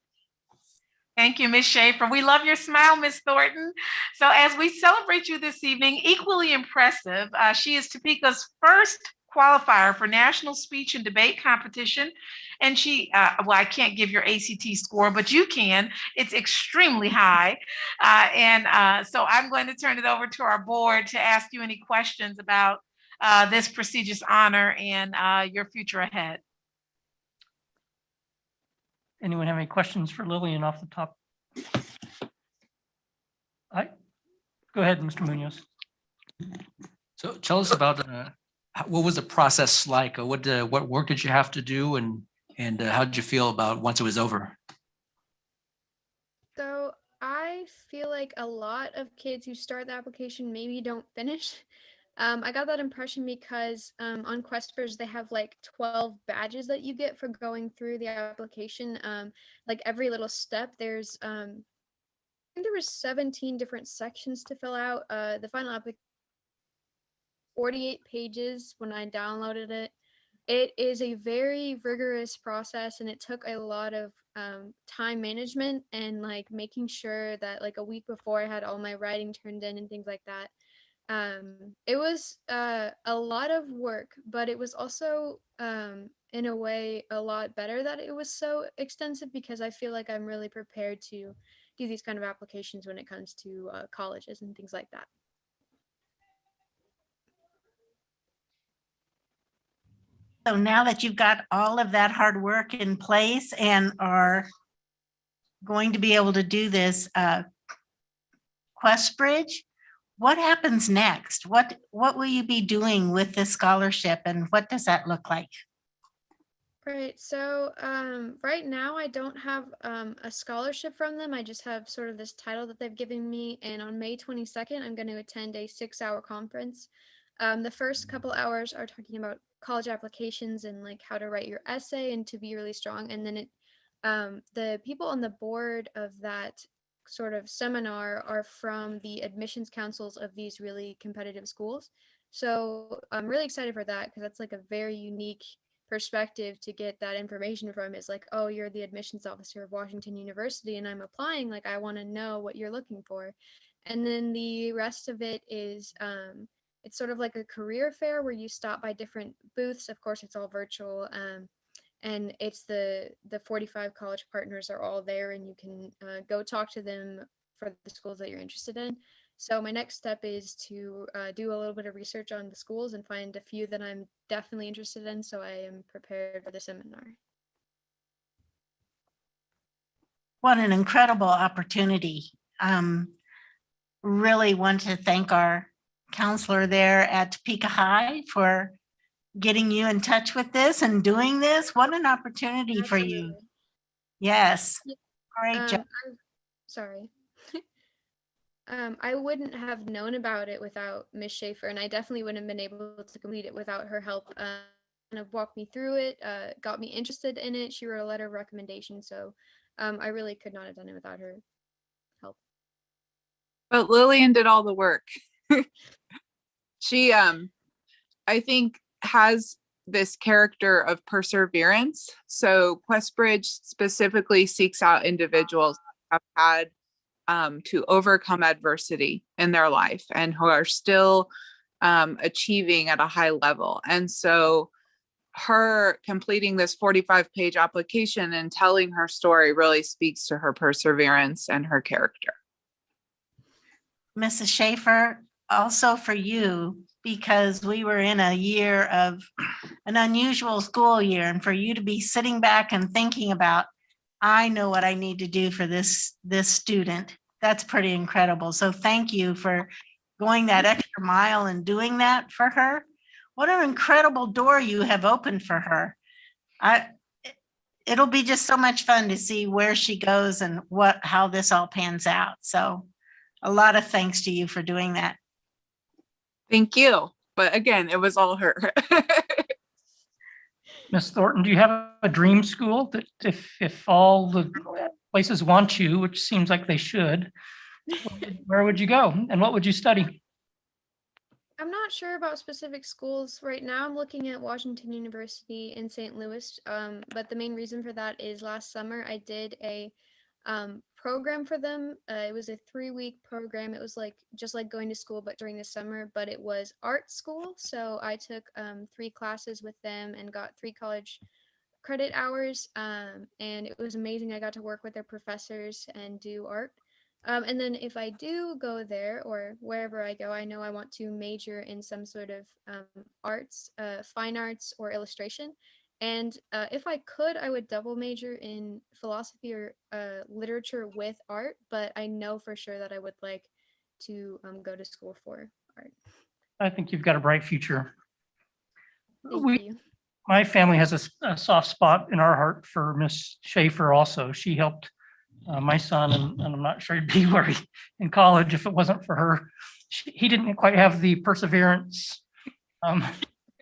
Thank you, Ms. Schaefer. We love your smile, Ms. Thornton. So as we celebrate you this evening, equally impressive, she is Topeka's first qualifier for National Speech and Debate Competition. And she, well, I can't give your ACT score, but you can. It's extremely high. So I'm going to turn it over to our board to ask you any questions about this prestigious honor and your future ahead. Anyone have any questions for Lillian off the top? Go ahead, Mr. Munoz. So tell us about what was the process like? Or what work did you have to do, and how did you feel about once it was over? So I feel like a lot of kids who start the application maybe don't finish. I got that impression because on QuestBridge, they have like 12 badges that you get for going through the application. Like every little step, there's, I think there was 17 different sections to fill out. The final application, 48 pages when I downloaded it. It is a very rigorous process, and it took a lot of time management and like making sure that like a week before I had all my writing turned in and things like that. It was a lot of work, but it was also in a way a lot better that it was so extensive, because I feel like I'm really prepared to do these kind of applications when it comes to colleges and things like that. So now that you've got all of that hard work in place and are going to be able to do this QuestBridge, what happens next? What will you be doing with this scholarship, and what does that look like? Right. So right now I don't have a scholarship from them. I just have sort of this title that they've given me. And on May 22nd, I'm going to attend a 6-hour conference. The first couple hours are talking about college applications and like how to write your essay and to be really strong. And then the people on the board of that sort of seminar are from the admissions councils of these really competitive schools. So I'm really excited for that because that's like a very unique perspective to get that information from. Is like, oh, you're the admissions officer of Washington University and I'm applying, like I want to know what you're looking for. And then the rest of it is it's sort of like a career fair where you stop by different booths. Of course, it's all virtual. And it's the 45 college partners are all there, and you can go talk to them for the schools that you're interested in. So my next step is to do a little bit of research on the schools and find a few that I'm definitely interested in, so I am prepared for the seminar. What an incredible opportunity. Really want to thank our counselor there at Topeka High for getting you in touch with this and doing this. What an opportunity for you. Yes, great job. Sorry. I wouldn't have known about it without Miss Schaefer, and I definitely wouldn't have been able to complete it without her help. Kind of walked me through it, got me interested in it. She wrote a letter of recommendation, so I really could not have done it without her help. But Lillian did all the work. She, I think, has this character of perseverance. So QuestBridge specifically seeks out individuals who have had to overcome adversity in their life and who are still achieving at a high level. And so her completing this 45-page application and telling her story really speaks to her perseverance and her character. Mrs. Schaefer, also for you, because we were in a year of an unusual school year, and for you to be sitting back and thinking about, I know what I need to do for this student, that's pretty incredible. So thank you for going that extra mile and doing that for her. What an incredible door you have opened for her. It'll be just so much fun to see where she goes and how this all pans out. So a lot of thanks to you for doing that. Thank you. But again, it was all her. Ms. Thornton, do you have a dream school that if all the places want you, which seems like they should, where would you go and what would you study? I'm not sure about specific schools right now. I'm looking at Washington University in St. Louis, but the main reason for that is last summer I did a program for them. It was a 3-week program. It was like just like going to school, but during the summer, but it was art school. So I took 3 classes with them and got 3 college credit hours, and it was amazing. I got to work with their professors and do art. And then if I do go there or wherever I go, I know I want to major in some sort of arts, fine arts or illustration. And if I could, I would double major in philosophy or literature with art, but I know for sure that I would like to go to school for art. I think you've got a bright future. Thank you. My family has a soft spot in our heart for Miss Schaefer also. She helped my son, and I'm not sure he'd be where in college if it wasn't for her. He didn't quite have the perseverance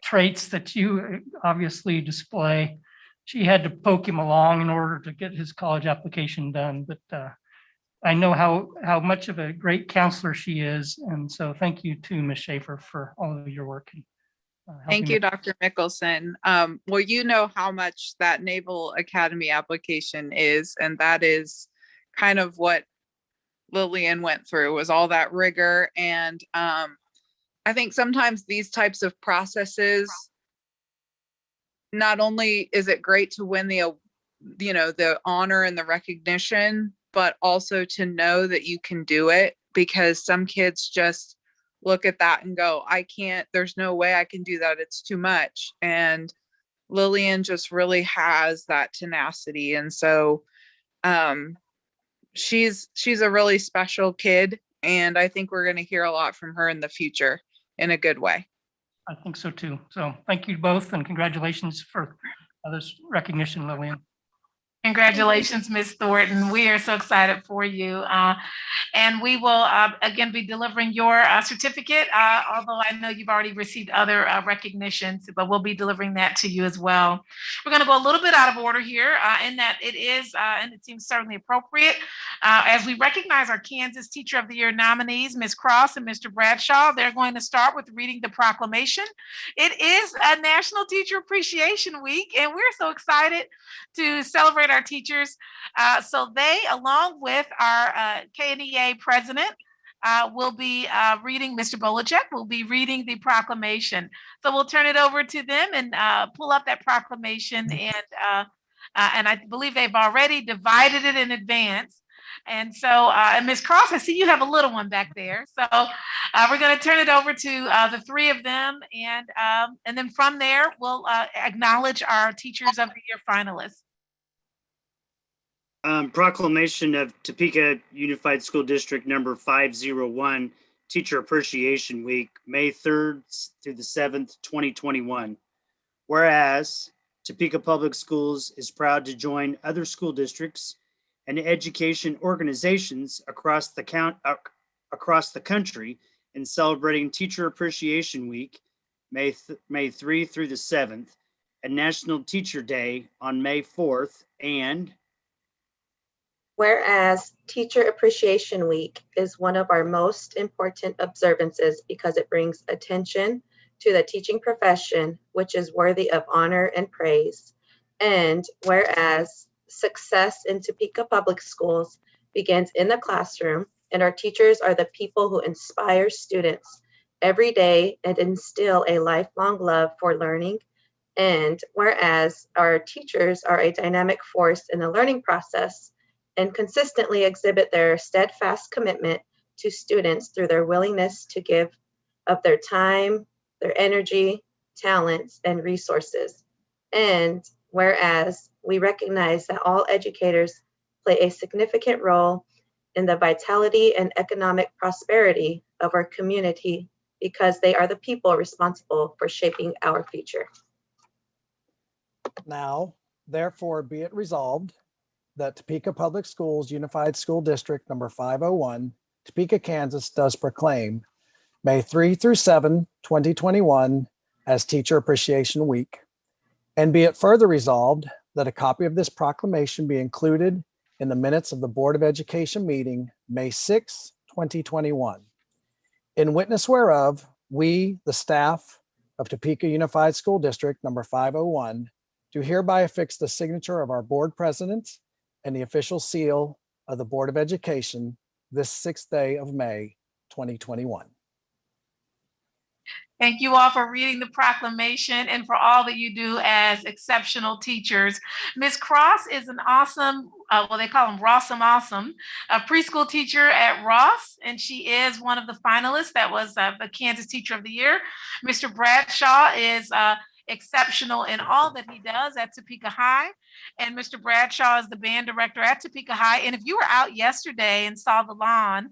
traits that you obviously display. She had to poke him along in order to get his college application done, but I know how much of a great counselor she is, and so thank you to Ms. Schaefer for all of your work. Thank you, Dr. Mickelson. Well, you know how much that Naval Academy application is, and that is kind of what Lillian went through, was all that rigor. And I think sometimes these types of processes, not only is it great to win the honor and the recognition, but also to know that you can do it, because some kids just look at that and go, I can't, there's no way I can do that. It's too much. And Lillian just really has that tenacity. And so she's a really special kid. And I think we're going to hear a lot from her in the future in a good way. I think so too. So thank you both, and congratulations for this recognition, Lillian. Congratulations, Ms. Thornton. We are so excited for you. And we will again be delivering your certificate, although I know you've already received other recognitions, but we'll be delivering that to you as well. We're going to go a little bit out of order here in that it is, and it seems certainly appropriate, As we recognize our Kansas Teacher of the Year nominees, Ms. Cross and Mr. Bradshaw, they're going to start with reading the proclamation. It is a National Teacher Appreciation Week, and we're so excited to celebrate our teachers. So they, along with our KNEA president, will be reading, Mr. Bolacek will be reading the proclamation. So we'll turn it over to them and pull up that proclamation. And I believe they've already divided it in advance. And so, and Ms. Cross, I see you have a little one back there. So we're going to turn it over to the three of them. And then from there, we'll acknowledge our Teachers of the Year finalists. Proclamation of Topeka Unified School District number 501, Teacher Appreciation Week, May 3rd through the 7th, 2021. Whereas Topeka Public Schools is proud to join other school districts and education organizations across the country in celebrating Teacher Appreciation Week, May 3 through the 7th, and National Teacher Day on May 4th, and whereas Teacher Appreciation Week is one of our most important observances because it brings attention to the teaching profession, which is worthy of honor and praise. And whereas success in Topeka Public Schools begins in the classroom, and our teachers are the people who inspire students every day and instill a lifelong love for learning. And whereas our teachers are a dynamic force in the learning process and consistently exhibit their steadfast commitment to students through their willingness to give of their time, their energy, talents, and resources. And whereas we recognize that all educators play a significant role in the vitality and economic prosperity of our community because they are the people responsible for shaping our future. Now, therefore, be it resolved that Topeka Public Schools Unified School District number 501, Topeka, Kansas, does proclaim May 3 through 7, 2021 as Teacher Appreciation Week. And be it further resolved that a copy of this proclamation be included in the minutes of the Board of Education meeting, May 6, 2021. In witness whereof, we, the staff of Topeka Unified School District number 501, do hereby affix the signature of our board president and the official seal of the Board of Education this 6th day of May, 2021. Thank you all for reading the proclamation and for all that you do as exceptional teachers. Ms. Cross is an awesome, well, they call them Awesome, a preschool teacher at Ross, and she is one of the finalists that was the Kansas Teacher of the Year. Mr. Bradshaw is exceptional in all that he does at Topeka High. And Mr. Bradshaw is the band director at Topeka High. And if you were out yesterday and saw the lawn,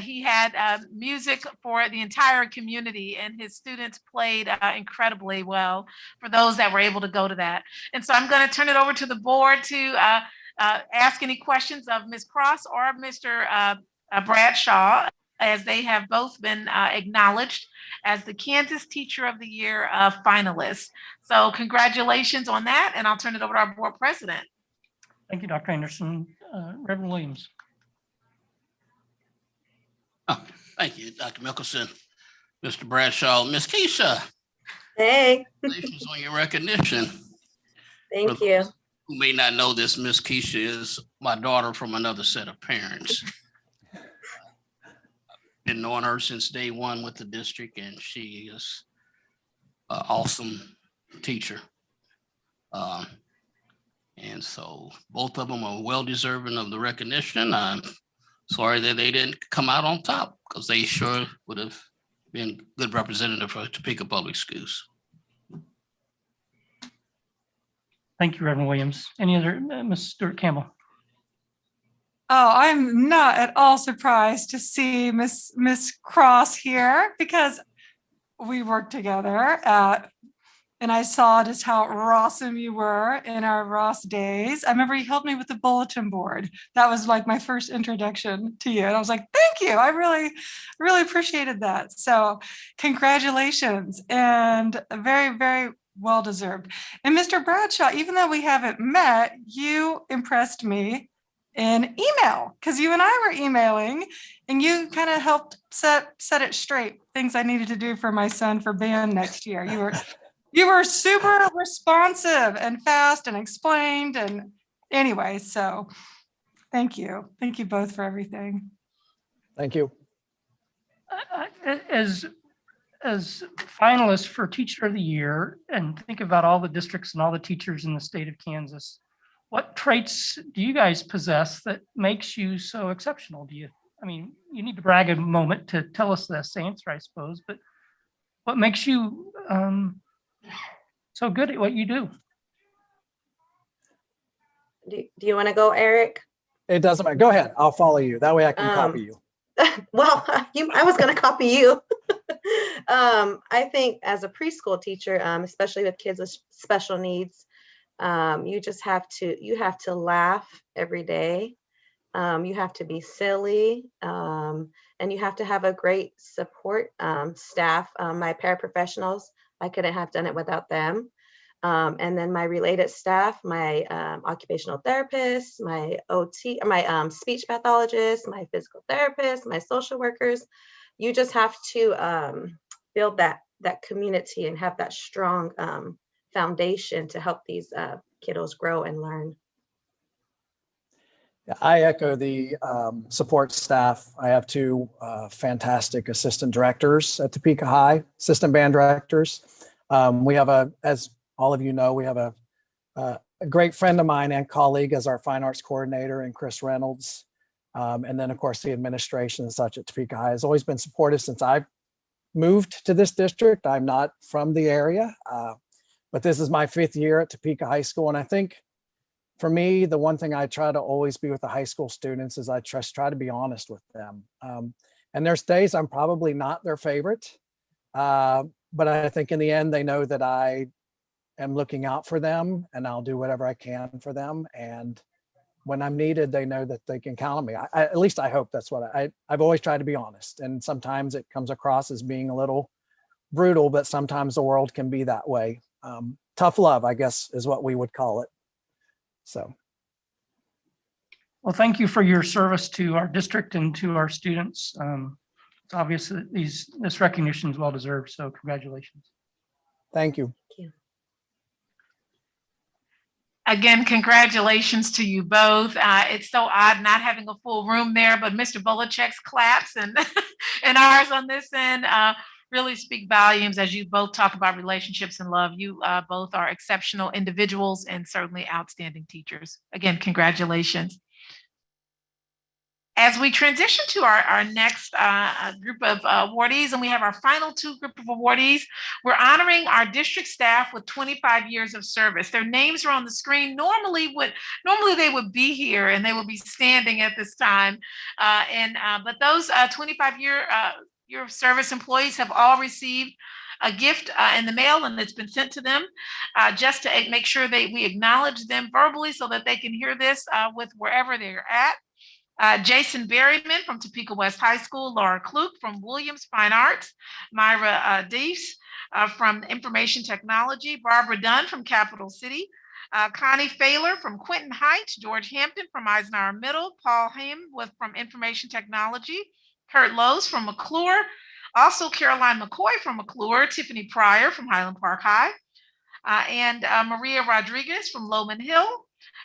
he had music for the entire community, and his students played incredibly well for those that were able to go to that. And so I'm going to turn it over to the board to ask any questions of Ms. Cross or Mr. Bradshaw, as they have both been acknowledged as the Kansas Teacher of the Year finalists. So congratulations on that, and I'll turn it over to our board president. Thank you, Dr. Anderson. Reverend Williams. Oh, thank you, Dr. Mickelson, Mr. Bradshaw, Ms. Keisha. Hey. Congratulations on your recognition. Thank you. Who may not know this, Ms. Keisha is my daughter from another set of parents. Been knowing her since day one with the district, and she is an awesome teacher. And so both of them are well deserving of the recognition. I'm sorry that they didn't come out on top, because they sure would have been good representative for Topeka Public Schools. Thank you, Reverend Williams. Any other, Ms. Stewart Campbell? Oh, I'm not at all surprised to see Miss Cross here, because we worked together and I saw just how awesome you were in our Ross days. I remember you helped me with the bulletin board. That was like my first introduction to you. And I was like, thank you. I really, really appreciated that. So congratulations, and very, very well deserved. And Mr. Bradshaw, even though we haven't met, you impressed me in email, because you and I were emailing and you kind of helped set it straight, things I needed to do for my son for band next year. You were super responsive and fast and explained, and anyway, so thank you. Thank you both for everything. Thank you. As finalists for Teacher of the Year, and think about all the districts and all the teachers in the state of Kansas, what traits do you guys possess that makes you so exceptional? I mean, you need to brag a moment to tell us this answer, I suppose, but what makes you so good at what you do? Do you want to go, Eric? It doesn't matter. Go ahead. I'll follow you. That way I can copy you. Well, I was going to copy you. I think as a preschool teacher, especially with kids with special needs, you have to laugh every day. You have to be silly, and you have to have a great support staff. My paraprofessionals, I couldn't have done it without them. And then my related staff, my occupational therapist, my OT, my speech pathologist, my physical therapist, my social workers. You just have to build that community and have that strong foundation to help these kiddos grow and learn. I echo the support staff. I have two fantastic assistant directors at Topeka High, assistant band directors. We have as all of you know, we have a great friend of mine and colleague as our fine arts coordinator, and Chris Reynolds. And then of course the administration and such at Topeka High has always been supportive since I've moved to this district. I'm not from the area, but this is my 5th year at Topeka High School. And I think for me, the one thing I try to always be with the high school students is I just try to be honest with them. And there's days I'm probably not their favorite, but I think in the end, they know that I am looking out for them and I'll do whatever I can for them. And when I'm needed, they know that they can count on me. At least I hope that's what I've always tried to be honest. And sometimes it comes across as being a little brutal, but sometimes the world can be that way. Tough love, I guess, is what we would call it. So. Well, thank you for your service to our district and to our students. It's obvious that this recognition is well deserved. So congratulations. Thank you. Again, congratulations to you both. It's so odd not having a full room there, but Mr. Bolachek's claps and and ours on this end really speak volumes as you both talk about relationships and love. You both are exceptional individuals and certainly outstanding teachers. Again, congratulations. As we transition to our next group of awardees, and we have our final 2 group of awardees, we're honoring our district staff with 25 years of service. Their names are on the screen. Normally they would be here and they would be standing at this time. But those 25 year of service employees have all received a gift in the mail, and it's been sent to them just to make sure that we acknowledge them verbally so that they can hear this with wherever they're at. Jason Berryman from Topeka West High School, Laura Klug from Williams Fine Arts, Myra Deese from Information Technology, Barbara Dunn from Capital City, Connie Failer from Quinton Heights, George Hampton from Eisenhower Middle, Paul Haim from Information Technology, Kurt Lowe's from McClure, also Caroline McCoy from McClure, Tiffany Pryor from Highland Park High, and Maria Rodriguez from Lowman Hill,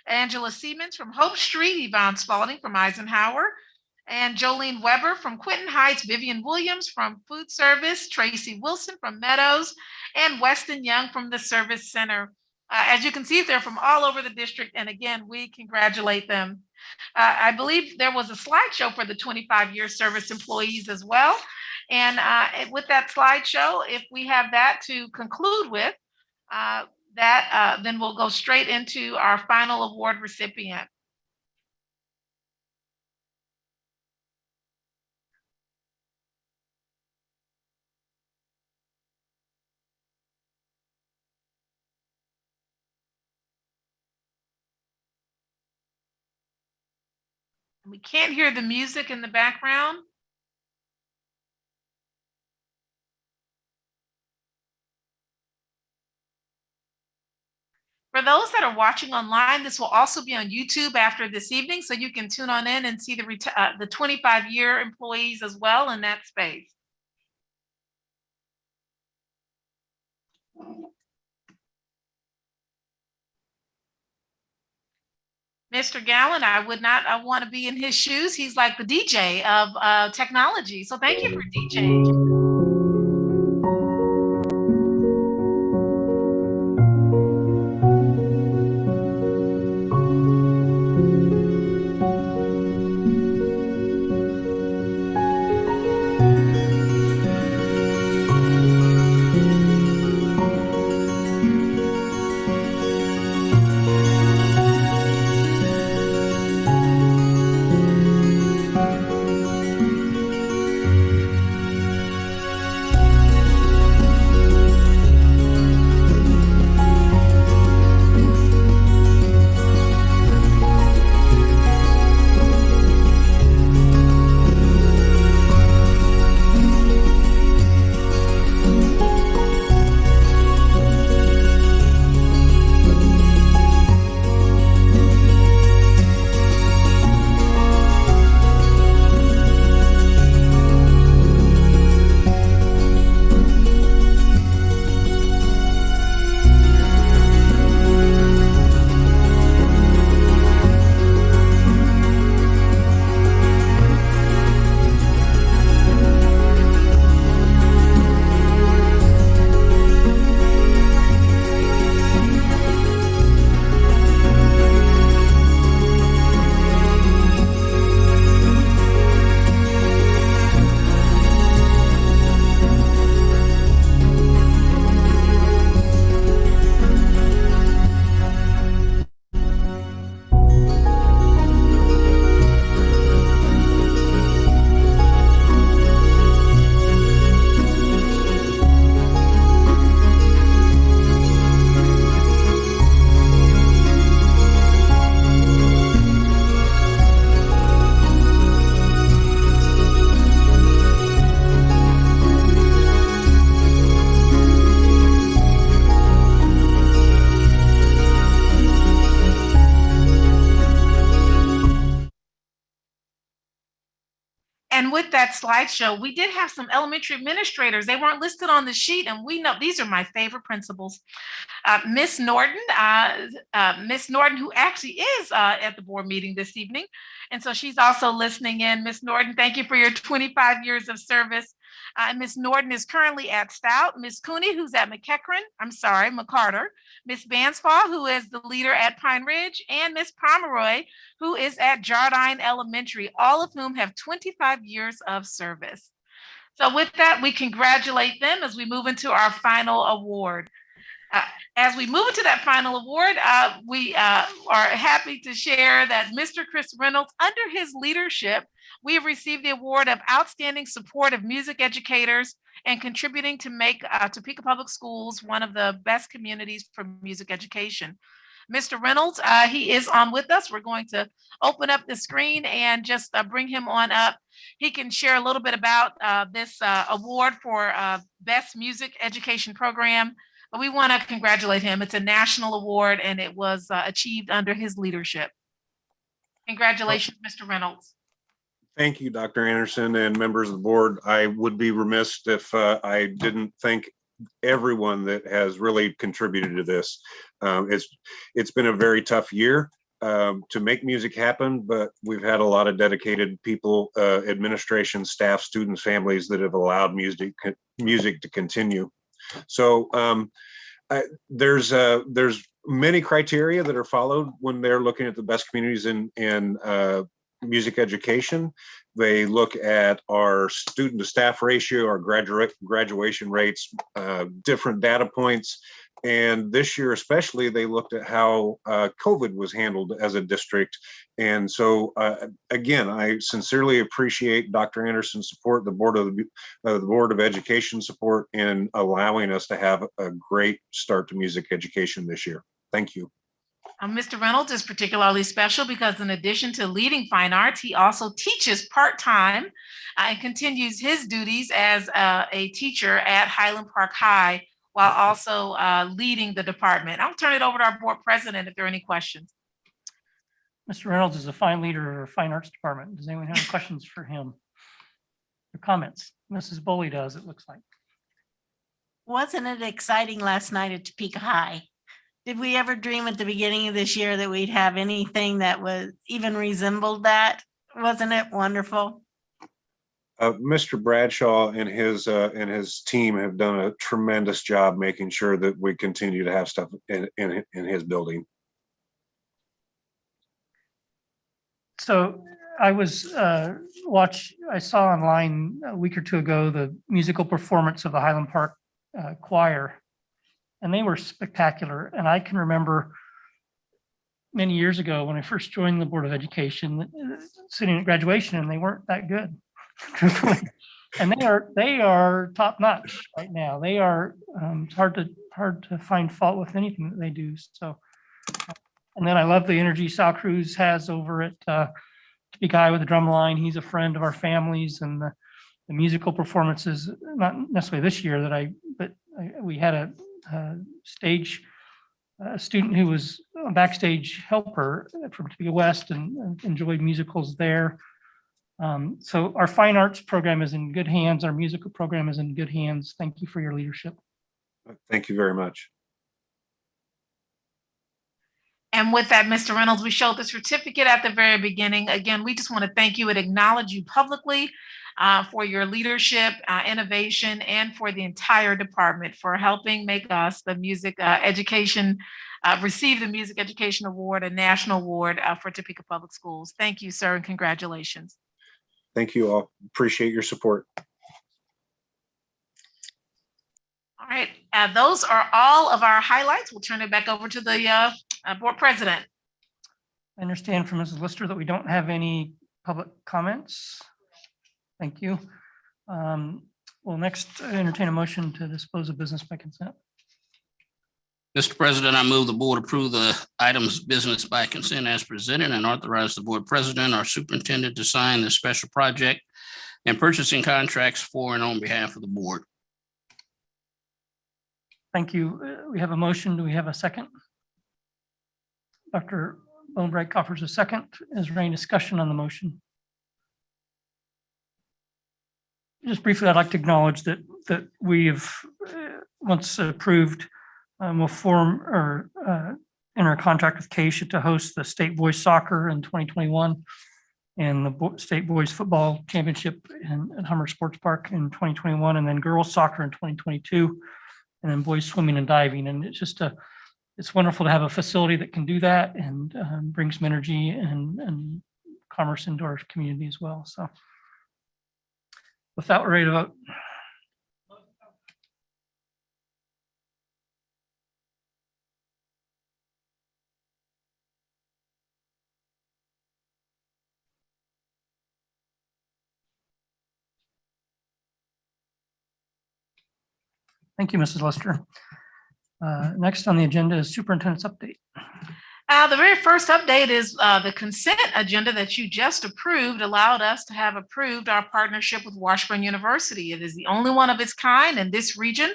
Angela Siemens from Hope Street, Yvonne Spalding from Eisenhower, and Jolene Weber from Quinton Heights, Vivian Williams from Food Service, Tracy Wilson from Meadows, and Weston Young from the Service Center. As you can see, they're from all over the district, and again, we congratulate them. I believe there was a slideshow for the 25-year service employees as well. And with that slideshow, if we have that to conclude with, then we'll go straight into our final award recipient. We can't hear the music in the background. For For those that are watching online, this will also be on YouTube after this evening, so you can tune on in and see the 25-year employees as well in that space. Mr. Gallen, I would not want to be in his shoes. He's like the DJ of technology. So thank you for DJing. And with that slideshow, we did have some elementary administrators. They weren't listed on the sheet, and we know these are my favorite principals. Miss Norton, who actually is at the board meeting this evening. And so she's also listening in. Miss Norton, thank you for your 25 years of service. Miss Norton is currently at Stout. Miss Cooney, who's at McCarter. Miss Bansfall, who is the leader at Pine Ridge, and Miss Pomeroy, who is at Jardine Elementary, all of whom have 25 years of service. So with that, we congratulate them as we move into our final award. As we move into that final award, we are happy to share that Mr. Chris Reynolds, under his leadership, we have received the award of Outstanding Support of Music Educators and contributing to make Topeka Public Schools one of the best communities for music education. Mr. Reynolds, he is on with us. We're going to open up the screen and just bring him on up. He can share a little bit about this award for Best Music Education Program. But we want to congratulate him. It's a national award and it was achieved under his leadership. Congratulations, Mr. Reynolds. Thank you, Dr. Anderson and members of the board. I would be remiss if I didn't thank everyone that has really contributed to this. It's been a very tough year to make music happen, but we've had a lot of dedicated people, administration, staff, students, families that have allowed music to continue. So there's many criteria that are followed when they're looking at the best communities in music education. They look at our student to staff ratio, our graduation rates, different data points. And this year especially, they looked at how COVID was handled as a district. And so again, I sincerely appreciate Dr. Anderson's support, the Board of Education support in allowing us to have a great start to music education this year. Thank you. Mr. Reynolds is particularly special because in addition to leading fine arts, he also teaches part-time and continues his duties as a teacher at Highland Park High, while also leading the department. I'll turn it over to our board president if there are any questions. Mr. Reynolds is a fine leader of our fine arts department. Does anyone have any questions for him? Or comments? Mrs. Boley does, it looks like. Wasn't it exciting last night at Topeka High? Did we ever dream at the beginning of this year that we'd have anything that was even resembled that? Wasn't it wonderful? Mr. Bradshaw and his team have done a tremendous job making sure that we continue to have stuff in his building. So I was I saw online a week or two ago the musical performance of the Highland Park choir, and they were spectacular. And I can remember many years ago when I first joined the Board of Education, sitting at graduation, and they weren't that good. And they are top notch right now. They are it's hard to find fault with anything that they do. So, and then I love the energy Sal Cruz has over at Topeka High with the drum line. He's a friend of our families, and the musical performances, not necessarily this year we had a student who was a backstage helper from Topeka West and enjoyed musicals there. So our fine arts program is in good hands. Our musical program is in good hands. Thank you for your leadership. Thank you very much. And with that, Mr. Reynolds, we showed the certificate at the very beginning. Again, we just want to thank you and acknowledge you publicly for your leadership, innovation, and for the entire department for helping make us the music education, receive the Music Education Award, a national award for Topeka Public Schools. Thank you, sir, and congratulations. Thank you all. Appreciate your support. All right, those are all of our highlights. We'll turn it back over to the board president. I understand from Mrs. Lister that we don't have any public comments. Thank you. We'll next entertain a motion to dispose of business by consent. Mr. President, I move the board approve the items business by consent as presented and authorize the board president or superintendent to sign the special project and purchasing contracts for and on behalf of the board. Thank you. We have a motion. Do we have a second? Dr. Bonebrake offers a second. Is there any discussion on the motion? Just briefly, I'd like to acknowledge that we've once approved, we'll form or enter a contract with Keisha to host the State Boys Soccer in 2021 and the State Boys Football Championship at Hummer Sports Park in 2021, and then girls soccer in 2022, and then boys swimming and diving. And it's just it's wonderful to have a facility that can do that and bring some energy and commerce into our community as well. So with that, we're ready to vote. Thank you, Mrs. Lister. Next on the agenda is superintendent's update. The very first update is the consent agenda that you just approved allowed us to have approved our partnership with Washburn University. It is the only one of its kind in this region.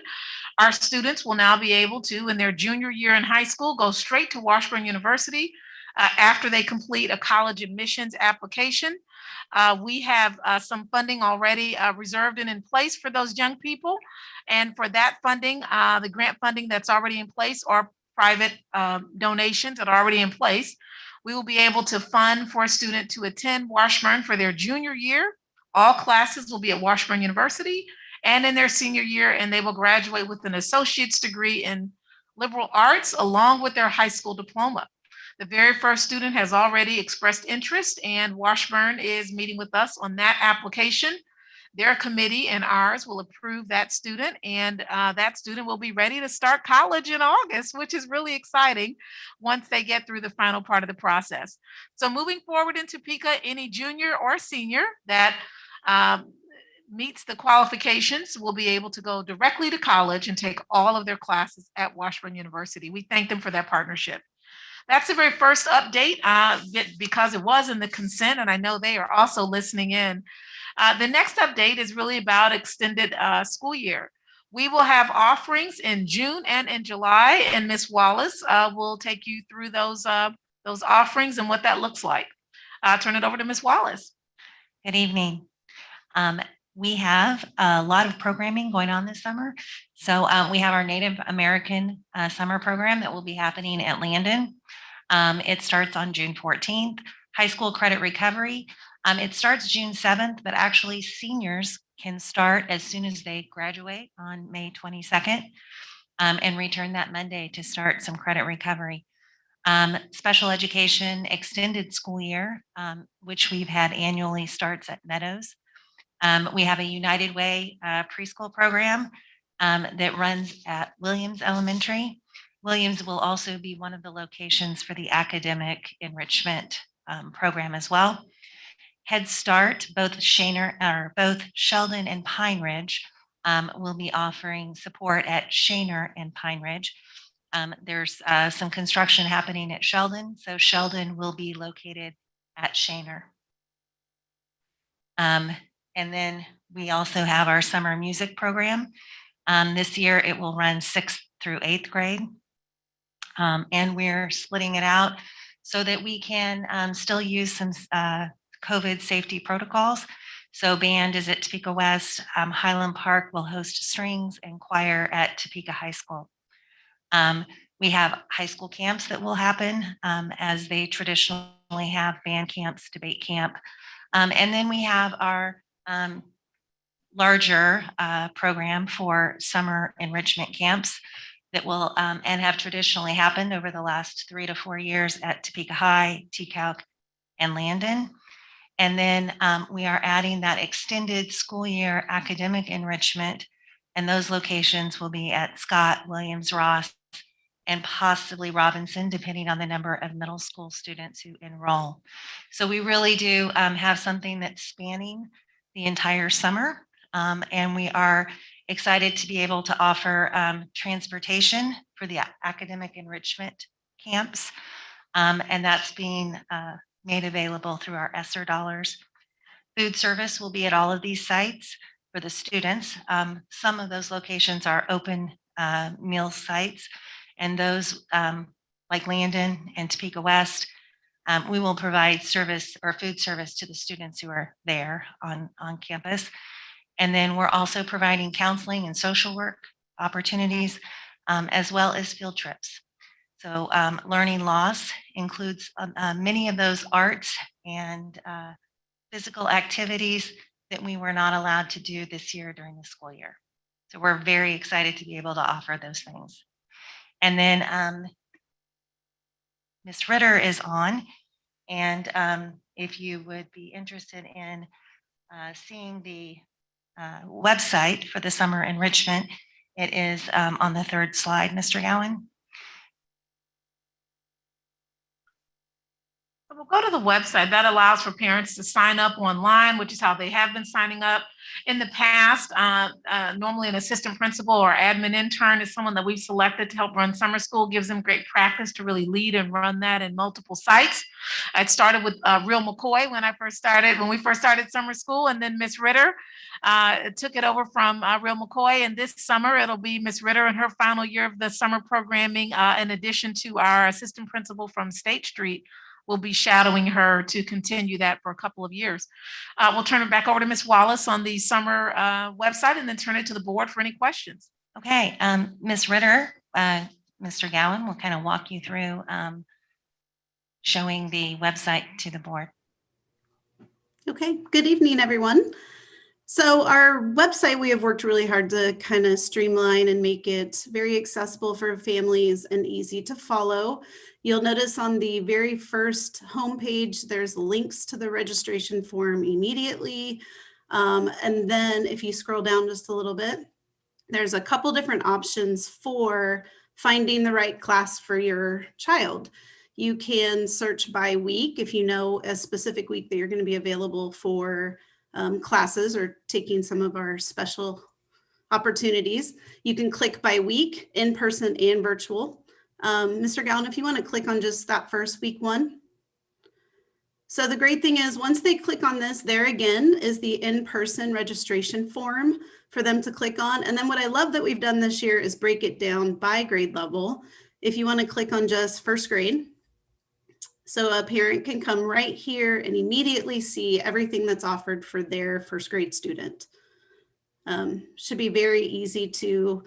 Our students will now be able to, in their junior year in high school, go straight to Washburn University after they complete a college admissions application. We have some funding already reserved and in place for those young people. And for that funding, the grant funding that's already in place or private donations that are already in place, we will be able to fund for a student to attend Washburn for their junior year. All classes will be at Washburn University and in their senior year, and they will graduate with an associate's degree in liberal arts along with their high school diploma. The very first student has already expressed interest, and Washburn is meeting with us on that application. Their committee and ours will approve that student, and that student will be ready to start college in August, which is really exciting once they get through the final part of the process. So moving forward in Topeka, any junior or senior that meets the qualifications will be able to go directly to college and take all of their classes at Washburn University. We thank them for that partnership. That's the very first update because it was in the consent, and I know they are also listening in. The next update is really about extended school year. We will have offerings in June and in July, and Ms. Wallace will take you through those offerings and what that looks like. I'll turn it over to Ms. Wallace. Good evening. We have a lot of programming going on this summer. So we have our Native American summer program that will be happening at Landon. It starts on June 14th. High school credit recovery. It starts June 7th, but actually seniors can start as soon as they graduate on May 22nd and return that Monday to start some credit recovery. Special education extended school year, which we've had annually, starts at Meadows. We have a United Way preschool program that runs at Williams Elementary. Williams will also be one of the locations for the academic enrichment program as well. Head Start, both Sheldon and Pine Ridge will be offering support at Shaner and Pine Ridge. There's some construction happening at Sheldon, so Sheldon will be located at Shaner. And then we also have our summer music program. This year it will run 6th through 8th grade. And we're splitting it out so that we can still use some COVID safety protocols. So band is at Topeka West. Highland Park will host strings and choir at Topeka High School. We have high school camps that will happen as they traditionally have, band camps, debate camp. And then we have our larger program for summer enrichment camps that will and have traditionally happened over the last 3 to 4 years at Topeka High, TCALC, and Landon. And then we are adding that extended school year academic enrichment, and those locations will be at Scott, Williams, Ross, and possibly Robinson, depending on the number of middle school students who enroll. So we really do have something that's spanning the entire summer, and we are excited to be able to offer transportation for the academic enrichment camps, and that's being made available through our ESSER dollars. Food service will be at all of these sites for the students. Some of those locations are open meal sites, and those like Landon and Topeka West, we will provide service or food service to the students who are there on campus. And then we're also providing counseling and social work opportunities, as well as field trips. So learning loss includes many of those arts and physical activities that we were not allowed to do this year during the school year. So we're very excited to be able to offer those things. And then Ms. Ritter is on, and if you would be interested in seeing the website for the summer enrichment, it is on the 3rd slide, Mr. Gowan. We'll go to the website. That allows for parents to sign up online, which is how they have been signing up in the past. Normally an assistant principal or admin intern is someone that we've selected to help run summer school, gives them great practice to really lead and run that in multiple sites. I started with Real McCoy when we first started summer school, and then Miss Ritter took it over from Real McCoy. And this summer, it'll be Miss Ritter in her final year of the summer programming, in addition to our assistant principal from State Street, will be shadowing her to continue that for a couple of years. We'll turn it back over to Ms. Wallace on the summer website, and then turn it to the board for any questions. Okay, Ms. Ritter, Mr. Gowan will kind of walk you through showing the website to the board. Okay, good evening, everyone. So our website, we have worked really hard to kind of streamline and make it very accessible for families and easy to follow. You'll notice on the very first homepage, there's links to the registration form immediately. And then if you scroll down just a little bit, there's a couple different options for finding the right class for your child. You can search by week if you know a specific week that you're going to be available for classes or taking some of our special opportunities. You can click by week, in person and virtual. Mr. Gowan, if you want to click on just that first week one. So the great thing is once they click on this, there again is the in-person registration form for them to click on. And then what I love that we've done this year is break it down by grade level. If you want to click on just first grade, so a parent can come right here and immediately see everything that's offered for their first grade student. Should be very easy to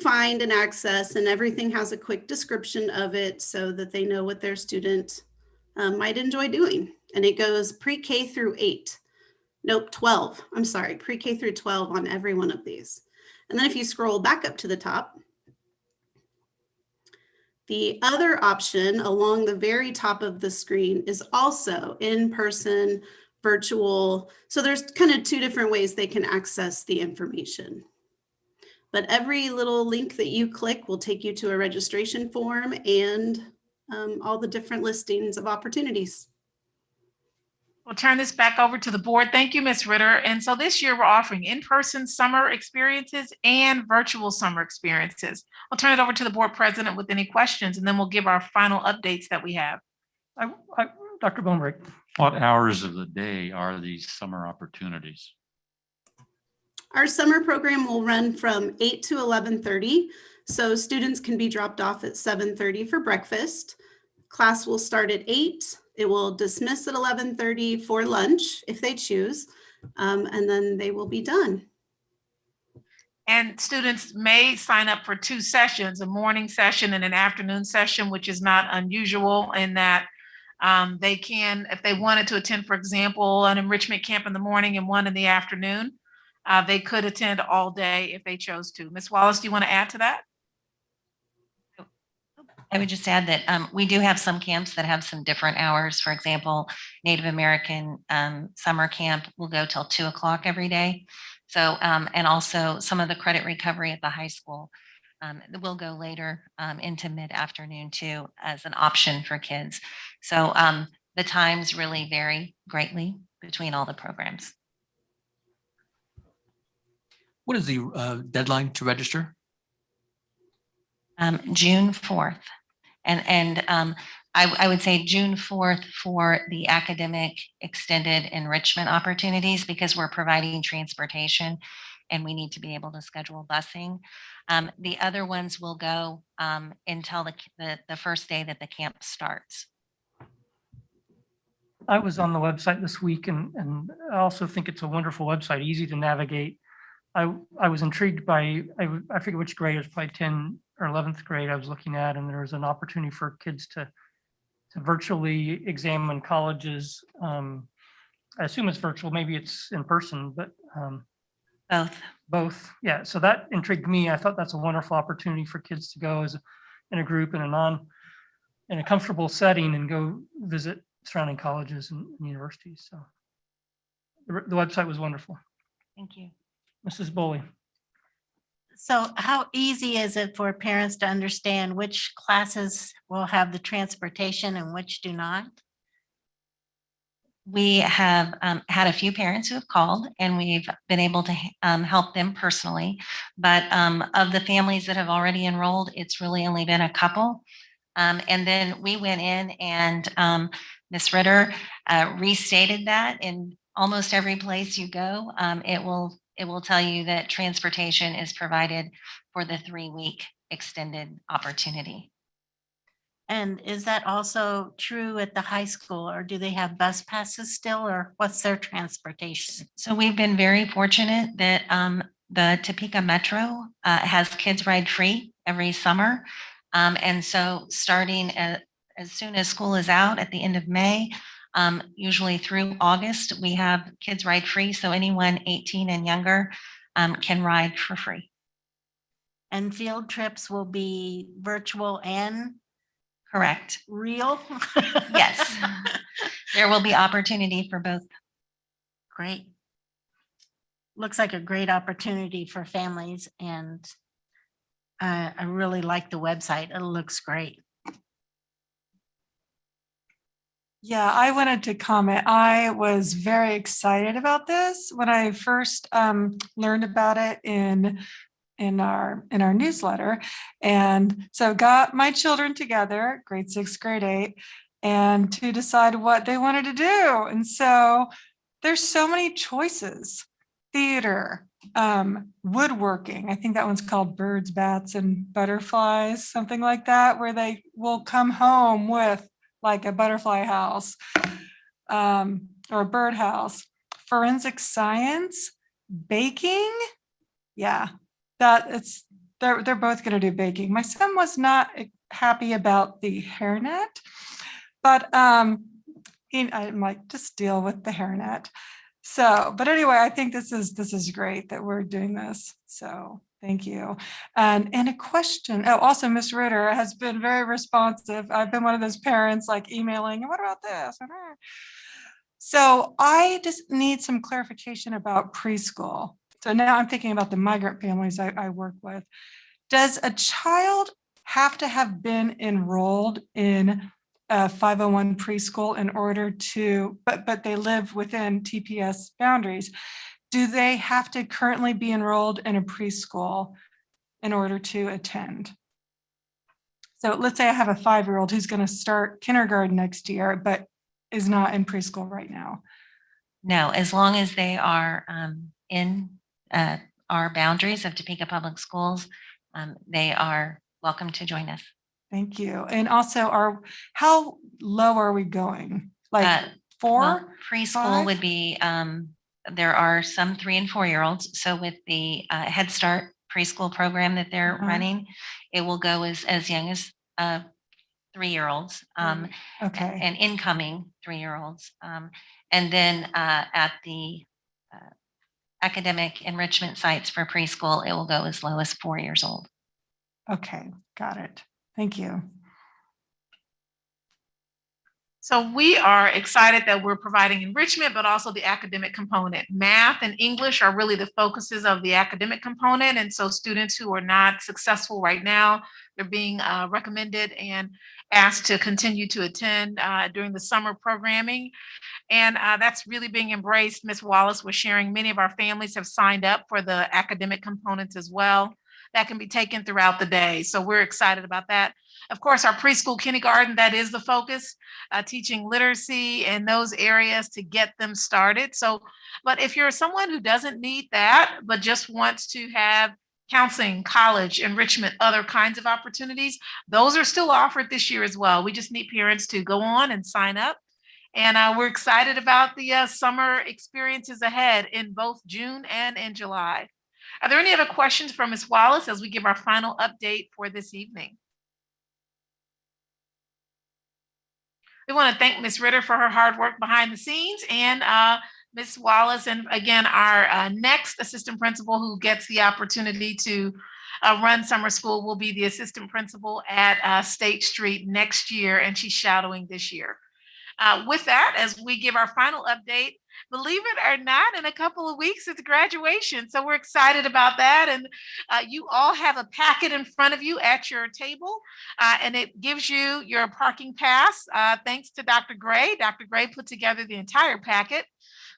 find and access, and everything has a quick description of it so that they know what their student might enjoy doing. And it goes pre-K through 8. Nope, 12. I'm sorry, pre-K through 12 on every one of these. And then if you scroll back up to the top, the other option along the very top of the screen is also in-person, virtual. So there's kind of 2 different ways they can access the information. But every little link that you click will take you to a registration form and all the different listings of opportunities. We'll turn this back over to the board. Thank you, Ms. Ritter. And so this year we're offering in-person summer experiences and virtual summer experiences. I'll turn it over to the board president with any questions, and then we'll give our final updates that we have. Dr. Bonebrick. What hours of the day are these summer opportunities? Our summer program will run from 8 to 11:30. So students can be dropped off at 7:30 for breakfast. Class will start at 8. It will dismiss at 11:30 for lunch if they choose, and then they will be done. And students may sign up for 2 sessions, a morning session and an afternoon session, which is not unusual in that they can, if they wanted to attend, for example, an enrichment camp in the morning and one in the afternoon, they could attend all day if they chose to. Ms. Wallace, do you want to add to that? I would just add that we do have some camps that have some different hours. For example, Native American summer camp will go till 2 o'clock every day. So, and also some of the credit recovery at the high school will go later into mid-afternoon too, as an option for kids. So the times really vary greatly between all the programs. What is the deadline to register? June 4th. And I would say June 4th for the academic extended enrichment opportunities, because we're providing transportation and we need to be able to schedule busing. The other ones will go until the first day that the camp starts. I was on the website this week, and I also think it's a wonderful website, easy to navigate. I was intrigued by, I forget which grade, it was probably 10 or 11th grade I was looking at, and there was an opportunity for kids to virtually examine colleges. I assume it's virtual, maybe it's in person, but both. Yeah, so that intrigued me. I thought that's a wonderful opportunity for kids to go as in a group in a comfortable setting and go visit surrounding colleges and universities. So the website was wonderful. Thank you. Mrs. Boley. So how easy is it for parents to understand which classes will have the transportation and which do not? We have had a few parents who have called, and we've been able to help them personally. But of the families that have already enrolled, it's really only been a couple. And then we went in and Ms. Ritter restated that in almost every place you go. It will tell you that transportation is provided for the 3-week extended opportunity. And is that also true at the high school, or do they have bus passes still, or what's their transportation? So we've been very fortunate that the Topeka Metro has kids ride free every summer. And so starting as soon as school is out at the end of May, usually through August, we have kids ride free. So anyone 18 and younger can ride for free. And field trips will be virtual and correct. Real? Yes. There will be opportunity for both. Great. Looks like a great opportunity for families, and I really like the website. It looks great. Yeah, I wanted to comment. I was very excited about this when I first learned about it in our newsletter. And so got my children together, grade 6, grade 8, and to decide what they wanted to do. And so there's so many choices. Theater, woodworking. I think that one's called Birds, Bats, and Butterflies, something like that, where they will come home with like a butterfly house or a bird house. Forensic science, baking. Yeah, they're both going to do baking. My son was not happy about the hairnet, but I'm like, just deal with the hairnet. So, but anyway, I think this is great that we're doing this. So thank you. And a question. Oh, also Miss Ritter has been very responsive. I've been one of those parents like emailing, what about this? So I just need some clarification about preschool. So now I'm thinking about the migrant families I work with. Does a child have to have been enrolled in a 501 preschool in order to, but they live within TPS boundaries? Do they have to currently be enrolled in a preschool in order to attend? So let's say I have a 5-year-old who's going to start kindergarten next year, but is not in preschool right now. No, as long as they are in our boundaries of Topeka Public Schools, they are welcome to join us. Thank you. And also, how low are we going? Like 4? Well, preschool 5? would be, there are some 3 and 4-year-olds. So with the Head Start preschool program that they're running, it will go as young as 3-year-olds okay. and incoming 3-year-olds. And then at the academic enrichment sites for preschool, it will go as low as 4 years old. Okay, got it. Thank you. So we are excited that we're providing enrichment, but also the academic component. Math and English are really the focuses of the academic component. And so students who are not successful right now, they're being recommended and asked to continue to attend during the summer programming. And that's really being embraced. Ms. Wallace was sharing many of our families have signed up for the academic components as well. That can be taken throughout the day. So we're excited about that. Of course, our preschool kindergarten, that is the focus, teaching literacy in those areas to get them started. So, but if you're someone who doesn't need that, but just wants to have counseling, college, enrichment, other kinds of opportunities, those are still offered this year as well. We just need parents to go on and sign up. And we're excited about the summer experiences ahead in both June and in July. Are there any other questions from Ms. Wallace as we give our final update for this evening? We want to thank Ms. Ritter for her hard work behind the scenes and Ms. Wallace, and again, our next assistant principal who gets the opportunity to run summer school will be the assistant principal at State Street next year, and she's shadowing this year. With that, as we give our final update, believe it or not, in a couple of weeks, it's graduation. So we're excited about that. And you all have a packet in front of you at your table, and it gives you your parking pass. Thanks to Dr. Gray. Dr. Gray put together the entire packet.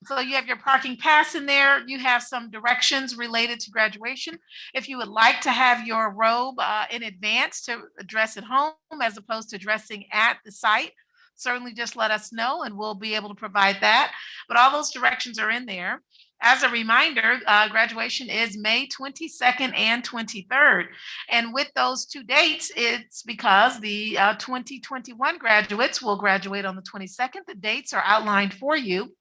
So you have your parking pass in there. You have some directions related to graduation. If you would like to have your robe in advance to dress at home as opposed to dressing at the site, certainly just let us know and we'll be able to provide that. But all those directions are in there. As a reminder, graduation is May 22nd and 23rd. And with those 2 dates, it's because the 2021 graduates will graduate on the 22nd. The dates are outlined for you.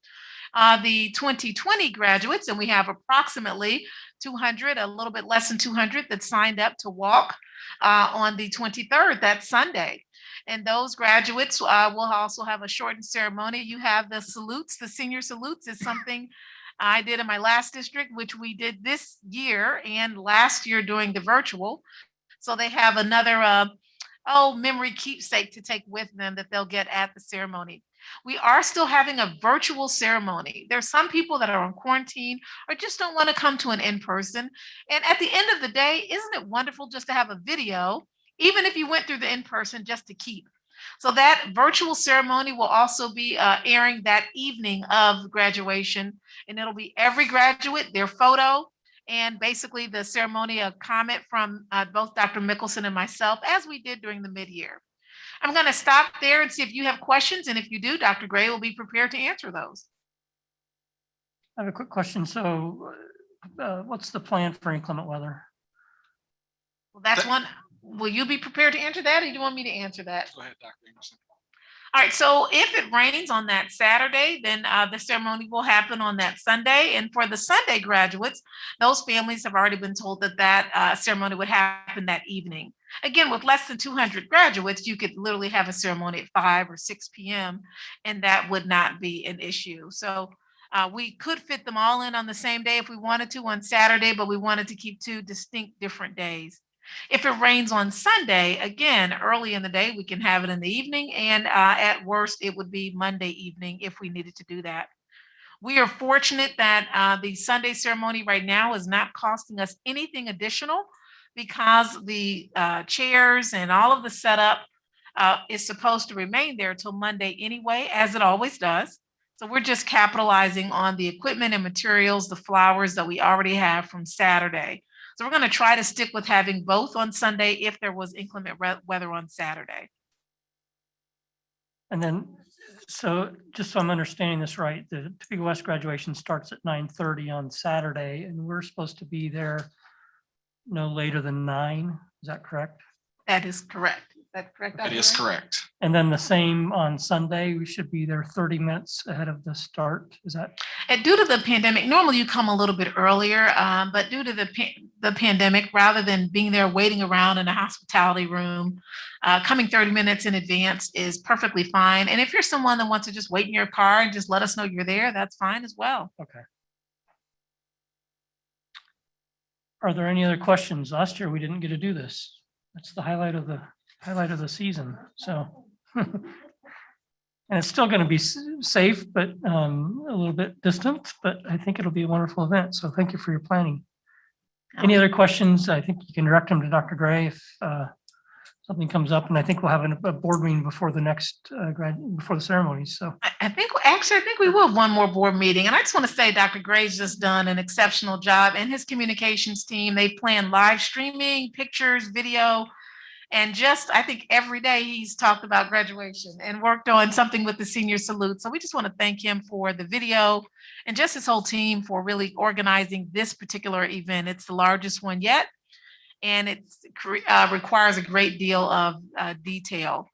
The 2020 graduates, and we have approximately 200, a little bit less than 200 that signed up to walk on the 23rd, that Sunday. And those graduates will also have a shortened ceremony. You have the salutes, the senior salutes is something I did in my last district, which we did this year and last year doing the virtual. So they have another memory keepsake to take with them that they'll get at the ceremony. We are still having a virtual ceremony. There's some people that are on quarantine or just don't want to come to an in-person. And at the end of the day, isn't it wonderful just to have a video, even if you went through the in-person, just to keep? So that virtual ceremony will also be airing that evening of graduation, and it'll be every graduate, their photo, and basically the ceremony, a comment from both Dr. Mickelson and myself, as we did during the mid-year. I'm going to stop there and see if you have questions. And if you do, Dr. Gray will be prepared to answer those. I have a quick question. So what's the plan for inclement weather? Well, that's one. Will you be prepared to answer that, or do you want me to answer that? Go ahead, Dr. Anderson. All right, so if it rains on that Saturday, then the ceremony will happen on that Sunday. And for the Sunday graduates, those families have already been told that that ceremony would happen that evening. Again, with less than 200 graduates, you could literally have a ceremony at 5 or 6 p.m., and that would not be an issue. So we could fit them all in on the same day if we wanted to on Saturday, but we wanted to keep 2 distinct different days. If it rains on Sunday, again, early in the day, we can have it in the evening, and at worst, it would be Monday evening if we needed to do that. We are fortunate that the Sunday ceremony right now is not costing us anything additional because the chairs and all of the setup is supposed to remain there till Monday anyway, as it always does. So we're just capitalizing on the equipment and materials, the flowers that we already have from Saturday. So we're going to try to stick with having both on Sunday if there was inclement weather on Saturday. And then, so just so I'm understanding this right, the Topeka West graduation starts at 9:30 on Saturday, and we're supposed to be there no later than 9. Is that correct? That is correct. Is that correct? That is correct. And then the same on Sunday, we should be there 30 minutes ahead of the start. Is that? And due to the pandemic, normally you come a little bit earlier, but due to the pandemic, rather than being there waiting around in a hospitality room, coming 30 minutes in advance is perfectly fine. And if you're someone that wants to just wait in your car and just let us know you're there, that's fine as well. Okay. Are there any other questions? Last year, we didn't get to do this. That's the highlight of the season. So, and it's still going to be safe, but a little bit distant, but I think it'll be a wonderful event. So thank you for your planning. Any other questions? I think you can direct them to Dr. Gray if something comes up, and I think we'll have a board meeting before the next before the ceremony. So I think we will have one more board meeting. And I just want to say Dr. Gray's just done an exceptional job, and his communications team. They planned live streaming, pictures, video, and just, I think every day he's talked about graduation and worked on something with the senior salute. So we just want to thank him for the video and just his whole team for really organizing this particular event. It's the largest one yet, and it requires a great deal of detail.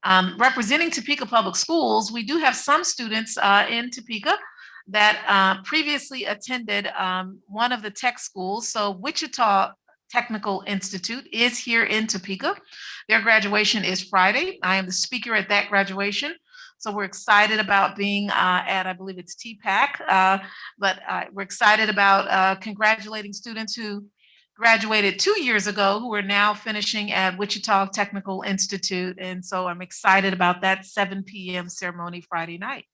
Representing Topeka Public Schools, we do have some students in Topeka that previously attended one of the tech schools. So Wichita Technical Institute is here in Topeka. Their graduation is Friday. I am the speaker at that graduation. So we're excited about being at, I believe it's TPAC, but we're excited about congratulating students who graduated 2 years ago who are now finishing at Wichita Technical Institute. And so I'm excited about that 7 p.m. ceremony Friday night.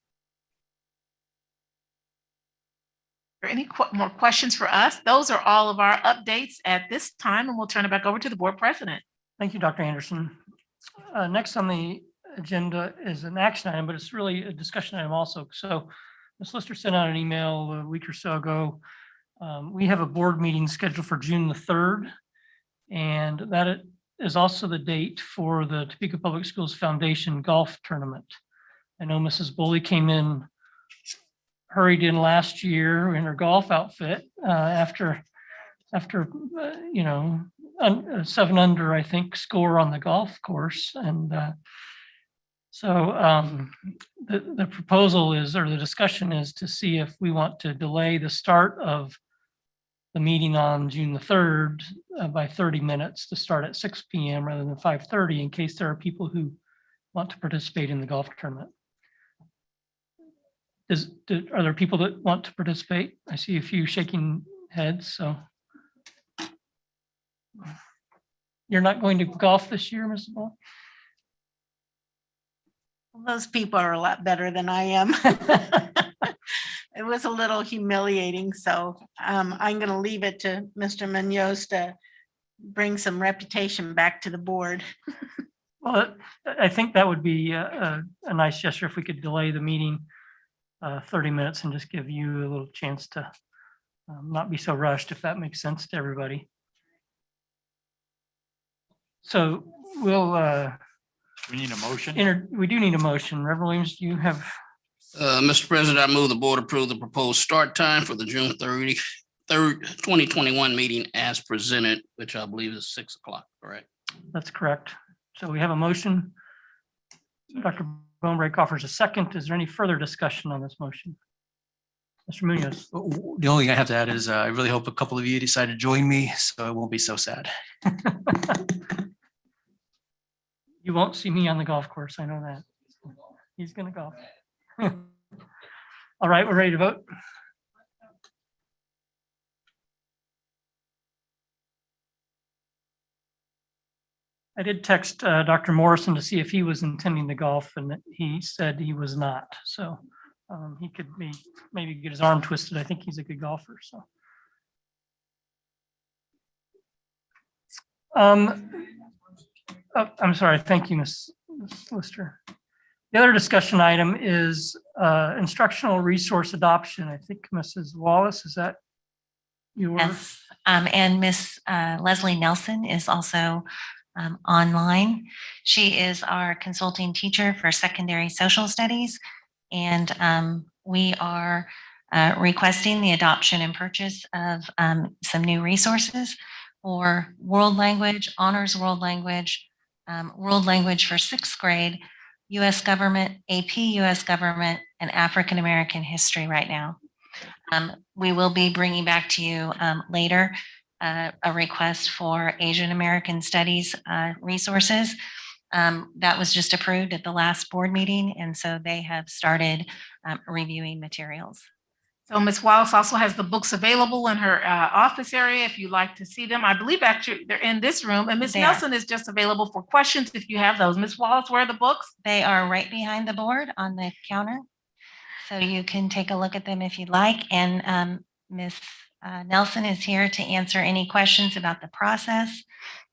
Are there any more questions for us? Those are all of our updates at this time, and we'll turn it back over to the board president. thank you, Dr. Anderson. Next on the agenda is an action item, but it's really a discussion item also. So Ms. Lister sent out an email a week or so ago. We have a board meeting scheduled for June the 3rd, and that is also the date for the Topeka Public Schools Foundation Golf Tournament. I know Mrs. Bully came in, hurried in last year in her golf outfit after you know, 7 under, I think, score on the golf course. And so the proposal is, or the discussion is, to see if we want to delay the start of the meeting on June the 3rd by 30 minutes to start at 6 p.m. rather than 5:30 in case there are people who want to participate in the golf tournament. Are there people that want to participate? I see a few shaking heads, so. You're not going to golf this year, Ms. Ball? Those people are a lot better than I am. It was a little humiliating, so I'm going to leave it to Mr. Munoz to bring some reputation back to the board. Well, I think that would be a nice gesture if we could delay the meeting 30 minutes and just give you a little chance to not be so rushed, if that makes sense to everybody. So we'll We need a motion. We do need a motion. Reverend Williams, do you have? Mr. President, I move the board approve the proposed start time for the June 3rd, 2021 meeting as presented, which I believe is 6 o'clock, correct? That's correct. So we have a motion. Dr. Bonebrake offers a second. Is there any further discussion on this motion? Mr. Munoz. The only thing I have to add is I really hope a couple of you decide to join me, so it won't be so sad. You won't see me on the golf course. I know that. He's going to golf. All right, we're ready to vote. I did text Dr. Morrison to see if he was intending to golf, and he said he was not. So he could maybe get his arm twisted. I think he's a good golfer. So. Oh, I'm sorry. Thank you, Ms. Lister. The other discussion item is instructional resource adoption. I think Mrs. Wallace, is that yours? Yes, and Miss Leslie Nelson is also online. She is our consulting teacher for secondary social studies, and we are requesting the adoption and purchase of some new resources for world language, honors world language for 6th grade, U.S. government, AP U.S. government, and African American history right now. We will be bringing back to you later a request for Asian American studies resources. That was just approved at the last board meeting, and so they have started reviewing materials. So Ms. Wallace also has the books available in her office area if you'd like to see them. I believe actually they're in this room, and Ms. Nelson is just available for questions if you have those. Ms. Wallace, where are the books? They are right behind the board on the counter. So you can take a look at them if you'd like. And Ms. Nelson is here to answer any questions about the process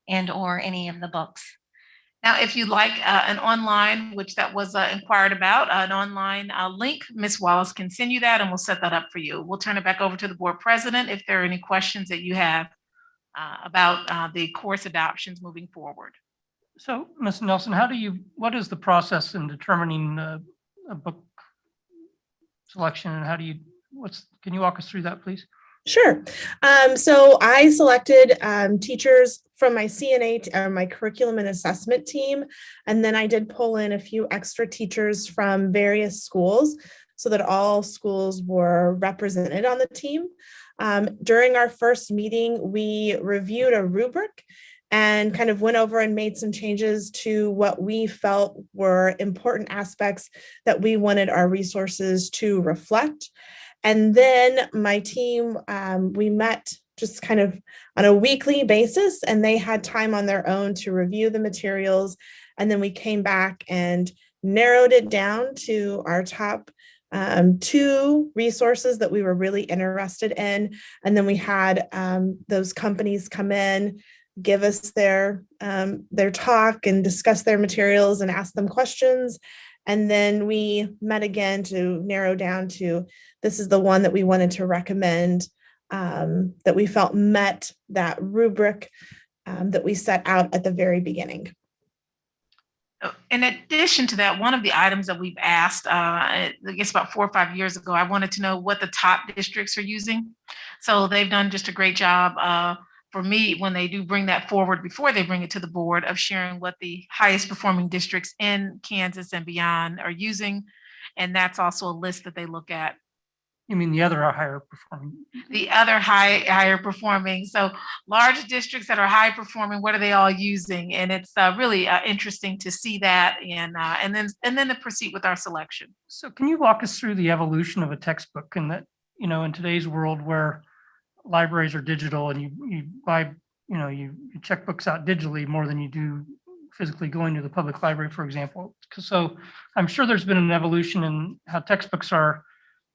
and or any of the books. Now, if you'd like an online, which that was inquired about, an online link, Ms. Wallace can send you that and we'll set that up for you. We'll turn it back over to the board president if there are any questions that you have about the course adoptions moving forward. So, Ms. Nelson, what is the process in determining a book selection, and can you walk us through that, please? Sure. So I selected teachers from my CNA, my curriculum and assessment team, and then I did pull in a few extra teachers from various schools so that all schools were represented on the team. During our first meeting, we reviewed a rubric and kind of went over and made some changes to what we felt were important aspects that we wanted our resources to reflect. And then my team, we met just kind of on a weekly basis, and they had time on their own to review the materials. And then we came back and narrowed it down to our top 2 resources that we were really interested in. And then we had those companies come in, give us their talk and discuss their materials and ask them questions. And then we met again to narrow down to, this is the one that we wanted to recommend, that we felt met that rubric that we set out at the very beginning. In addition to that, one of the items that we've asked, I guess about 4 or 5 years ago, I wanted to know what the top districts are using. So they've done just a great job for me when they do bring that forward before they bring it to the board, of sharing what the highest performing districts in Kansas and beyond are using. And that's also a list that they look at. You mean the other are higher performing? The other higher performing. So large districts that are high performing, what are they all using? And it's really interesting to see that, and then to proceed with our selection. So can you walk us through the evolution of a textbook, and that, in today's world where libraries are digital and you buy, you check books out digitally more than you do physically going to the public library, for example. So I'm sure there's been an evolution in how textbooks are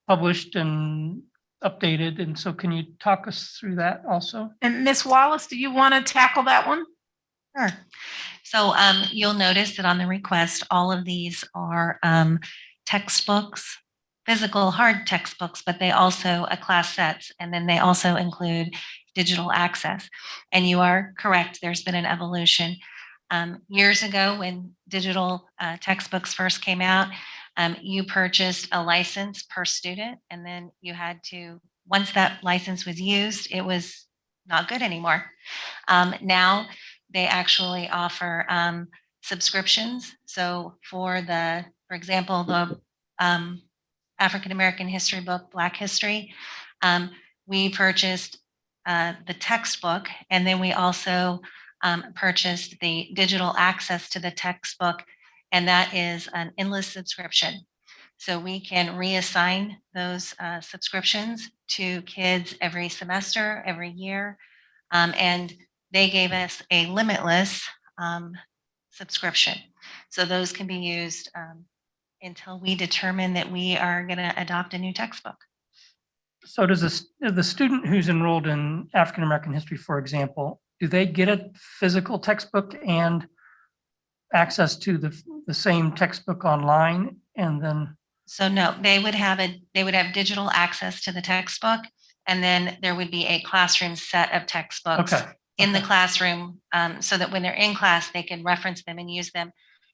published and updated. And so can you talk us through that also? And Ms. Wallace, do you want to tackle that one? Sure. So you'll notice that on the request, all of these are textbooks, physical hard textbooks, but they also class sets, and then they also include digital access. And you are correct, there's been an evolution. Years ago, when digital textbooks first came out, you purchased a license per student, and then you had to, once that license was used, it was not good anymore. Now they actually offer subscriptions. So for example, the African American history book, Black History, we purchased the textbook, and then we also purchased the digital access to the textbook, and that is an endless subscription. So we can reassign those subscriptions to kids every semester, every year, and they gave us a limitless subscription. So those can be used until we determine that we are going to adopt a new textbook. So does the student who's enrolled in African American history, for example, do they get a physical textbook and access to the same textbook online? And then So no, they would have digital access to the textbook, and then there would be a classroom set of textbooks in the classroom, so that when they're in class, they can reference them and use them.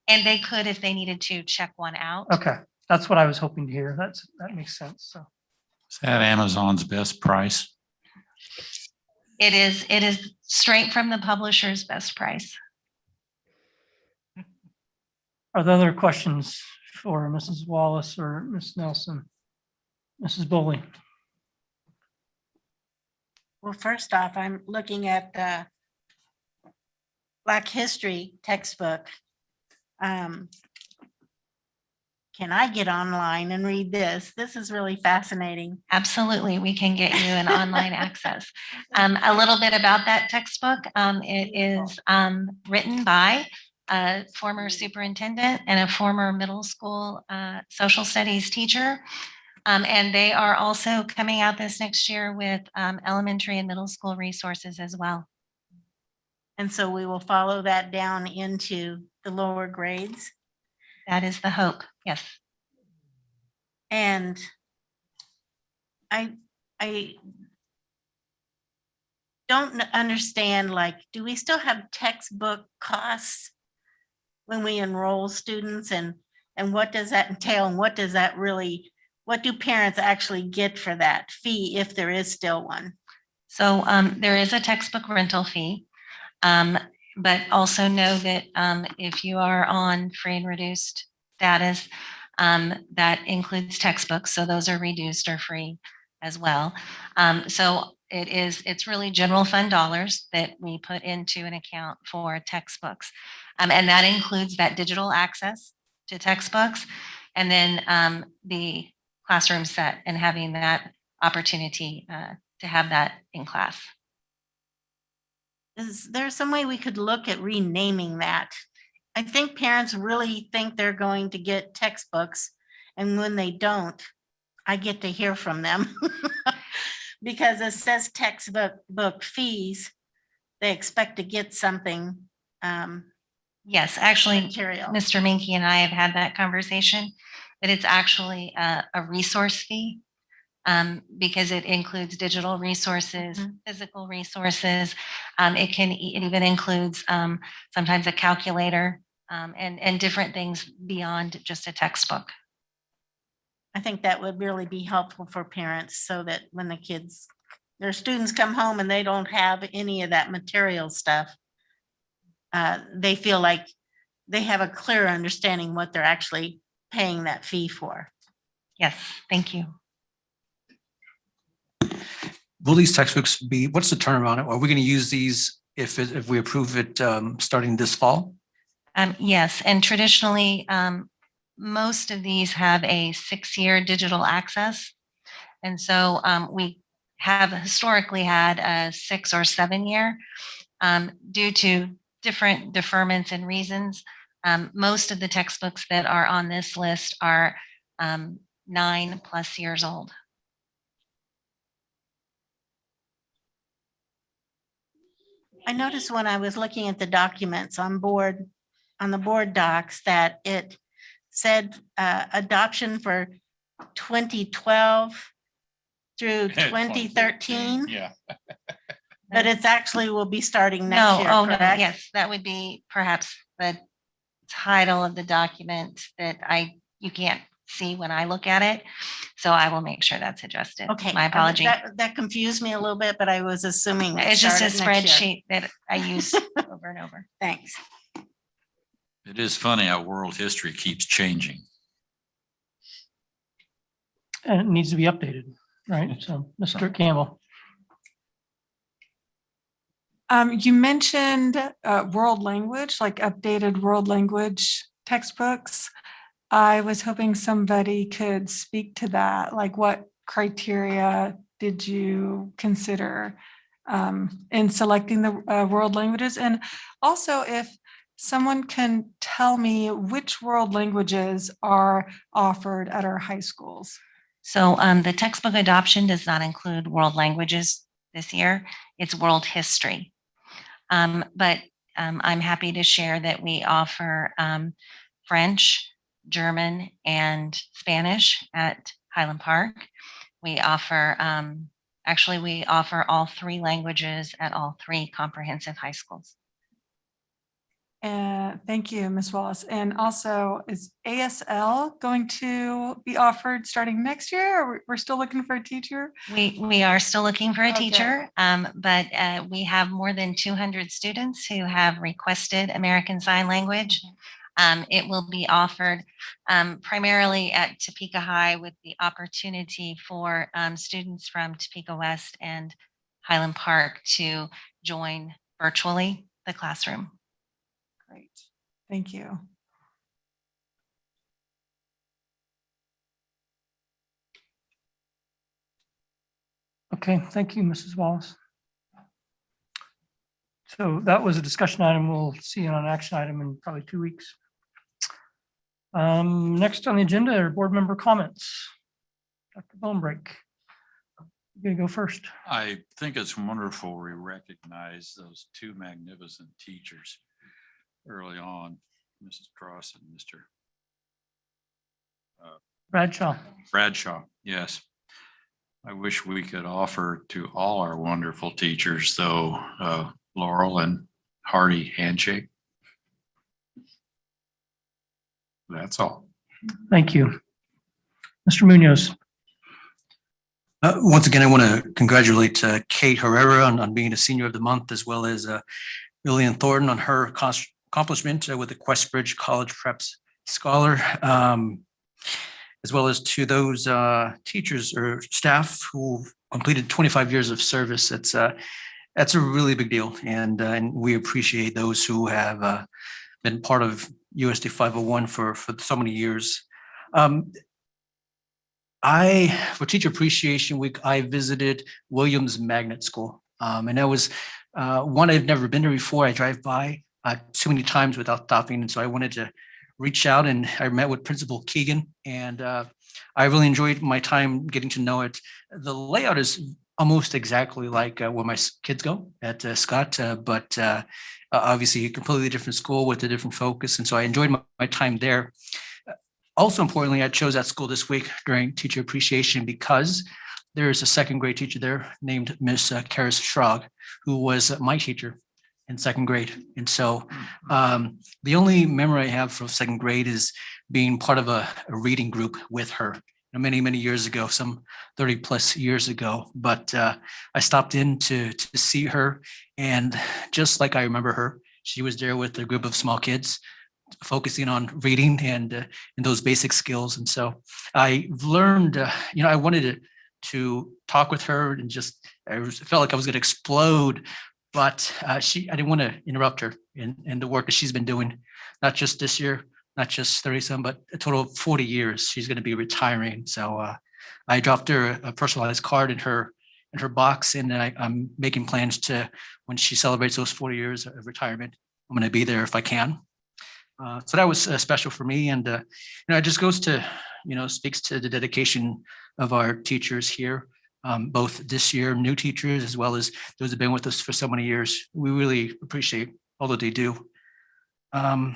And they could, if they needed to, check one out. okay, that's what I was hoping to hear. That makes sense. So Is that Amazon's best price? It is straight from the publisher's best price. are there other questions for Mrs. Wallace or Ms. Nelson? Mrs. Boley? Well, first off, I'm looking at the Black History textbook. Can I get online and read this? This is really fascinating. Absolutely, we can get you an online access. A little bit about that textbook. It is written by a former superintendent and a former middle school social studies teacher. And they are also coming out this next year with elementary and middle school resources as well. And so we will follow that down into the lower grades. That is the hope, yes. And I don't understand, like, do we still have textbook costs when we enroll students, and what does that entail, and what does that really, what do parents actually get for that fee if there is still one? So there is a textbook rental fee, but also know that if you are on free and reduced status, that includes textbooks. So those are reduced or free as well. So it's really general fund dollars that we put into an account for textbooks. And that includes that digital access to textbooks, and then the classroom set and having that opportunity to have that in class. Is there some way we could look at renaming that? I think parents really think they're going to get textbooks, and when they don't, I get to hear from them. Because it says textbook fees, they expect to get something. Yes, actually, material. Mr. Minky and I have had that conversation, that it's actually a resource fee, because it includes digital resources, physical resources. It even includes sometimes a calculator, and different things beyond just a textbook. I think that would really be helpful for parents, so that when their students come home and they don't have any of that material stuff, they feel like they have a clear understanding what they're actually paying that fee for. Yes, thank you. Will these textbooks be, what's the turnaround? Are we going to use these if we approve it starting this fall? Yes, and traditionally, most of these have a 6-year digital access. And so we have historically had a 6 or 7 year due to different deferments and reasons. Most of the textbooks that are on this list are 9+ years old. I noticed when I was looking at the documents on the board docs, that it said adoption for 2012 through 2013. Yeah. But it's actually will be starting No, next year, oh, no, correct? yes, that would be perhaps the title of the document that you can't see when I look at it. So I will make sure that's adjusted. Okay. My apology. That confused me a little bit, but I was assuming. it It's just a started next year. spreadsheet that I use over and over. Thanks. It is funny how world history keeps changing. And it needs to be updated, right? So, Mr. Campbell. You mentioned world language, like updated world language textbooks. I was hoping somebody could speak to that. Like, what criteria did you consider in selecting the world languages? And also, if someone can tell me which world languages are offered at our high schools. So the textbook adoption does not include world languages this year. It's world history. But I'm happy to share that we offer French, German, and Spanish at Highland Park. We offer, actually, we offer all 3 languages at all 3 comprehensive high schools. And thank you, Ms. Wallace. And also, is ASL going to be offered starting next year, or we're still looking for a teacher? We are still looking for a Okay. teacher, but we have more than 200 students who have requested American Sign Language. It will be offered primarily at Topeka High with the opportunity for students from Topeka West and Highland Park to join virtually the classroom. Great, thank you. Okay, thank you, Mrs. Wallace. So that was a discussion item. We'll see you on an action item in probably 2 weeks. Next on the agenda are board member comments. Dr. Bonebrake, you're gonna go first. I think it's wonderful we recognize those 2 magnificent teachers early on, Mrs. Cross and Mr. Bradshaw, yes. I wish we could offer to all our wonderful teachers, though, Laurel and hearty handshake. That's all. Thank you. Mr. Munoz. Once again, I want to congratulate Kate Herrera on being a Senior of the Month, as well as Lillian Thornton on her accomplishment with the Questbridge College Preps Scholar, as well as to those teachers or staff who completed 25 years of service. That's a really big deal, and we appreciate those who have been part of USD 501 for so many years. For Teacher Appreciation Week, I visited Williams Magnet School, and that was one I've never been to before. I drive by too many times without stopping, and so I wanted to reach out, and I met with Principal Keegan, and I really enjoyed my time getting to know it. The layout is almost exactly like where my kids go at Scott, but obviously a completely different school with a different focus, and so I enjoyed my time there. Also importantly, I chose that school this week during Teacher Appreciation because there is a 2nd grade teacher there named Miss Karis Schrag, who was my teacher in 2nd grade. And so the only memory I have from 2nd grade is being part of a reading group with her many, many years ago, some 30 plus years ago. But I stopped in to see her, and just like I remember her, she was there with a group of small kids focusing on reading and those basic skills. And so I learned, I wanted to talk with her, and I felt like I was going to explode, but I didn't want to interrupt her in the work that she's been doing, not just this year, not just 30-some, but a total of 40 years. She's going to be retiring. So I dropped her a personalized card in her box, and I'm making plans to, when she celebrates those 40 years of retirement, I'm going to be there if I can. So that was special for me, and it just goes to, speaks to the dedication of our teachers here, both this year, new teachers, as well as those who've been with us for so many years. We really appreciate all that they do. I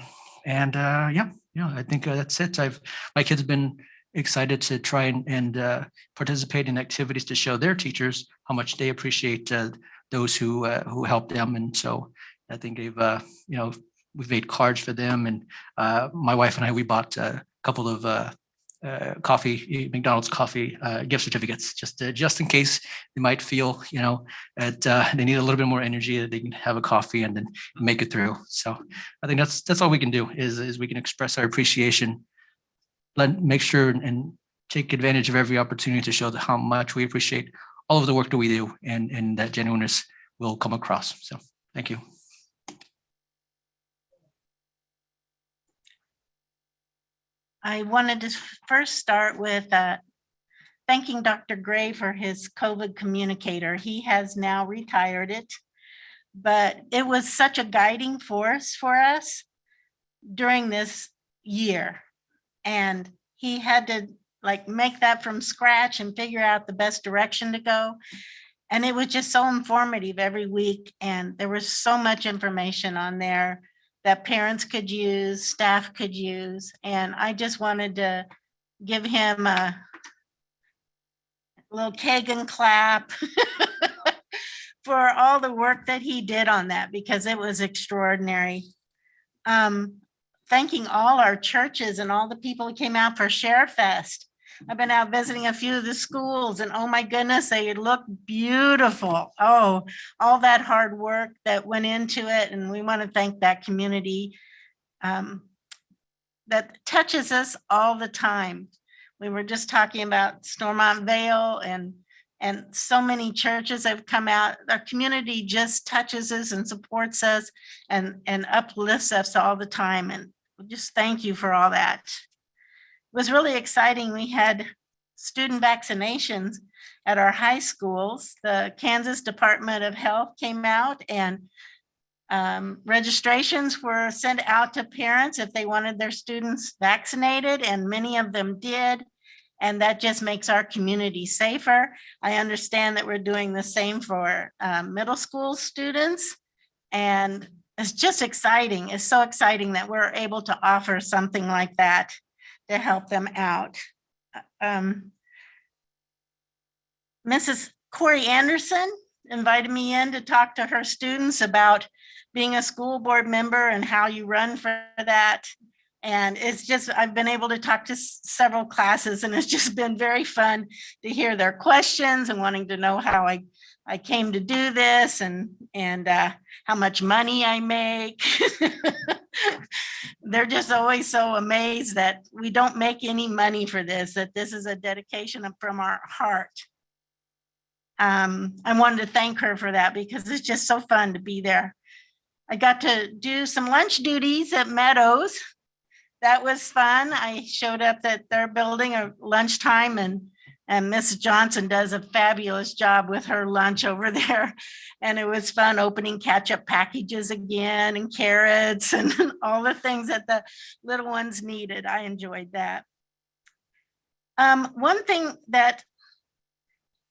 think that's it. My kids have been excited to try and participate in activities to show their teachers how much they appreciate the those who helped them. And so I think they've, we've made cards for them. And my wife and I, we bought a couple of McDonald's coffee gift certificates, just in case they might feel, that they need a little bit more energy, that they can have a coffee and then make it through. So I think that's all we can do is we can express our appreciation, make sure and take advantage of every opportunity to show how much we appreciate all of the work that we do, and that genuineness will come across. So thank you. I wanted to first start with thanking Dr. Gray for his COVID communicator. He has now retired it, but it was such a guiding force for us during this year. And he had to make that from scratch and figure out the best direction to go. And it was just so informative every week. And there was so much information on there that parents could use, staff could use. And I just wanted to give him a little Kagan clap for all the work that he did on that, because it was extraordinary. Thanking all our churches and all the people who came out for Share Fest. I've been out visiting a few of the schools, and oh my goodness, they look beautiful. Oh, all that hard work that went into it. And we want to thank that community that touches us all the time. We were just talking about Stormont Vale, and so many churches have come out. Our community just touches us and supports us and uplifts us all the time. And just thank you for all that. It was really exciting. We had student vaccinations at our high schools. The Kansas Department of Health came out, and registrations were sent out to parents if they wanted their students vaccinated, and many of them did. And that just makes our community safer. I understand that we're doing the same for middle school students. And it's just exciting. It's so exciting that we're able to offer something like that to help them out. Mrs. Corey Anderson invited me in to talk to her students about being a school board member and how you run for that. And it's just, I've been able to talk to several classes, and it's just been very fun to hear their questions and wanting to know how I came to do this and how much money I make. They're just always so amazed that we don't make any money for this, that this is a dedication from our heart. I wanted to thank her for that because it's just so fun to be there. I got to do some lunch duties at Meadows. That was fun. I showed up at their building at lunchtime, and Miss Johnson does a fabulous job with her lunch over there. And it was fun opening ketchup packages again, and carrots and all the things that the little ones needed. I enjoyed that. One thing that,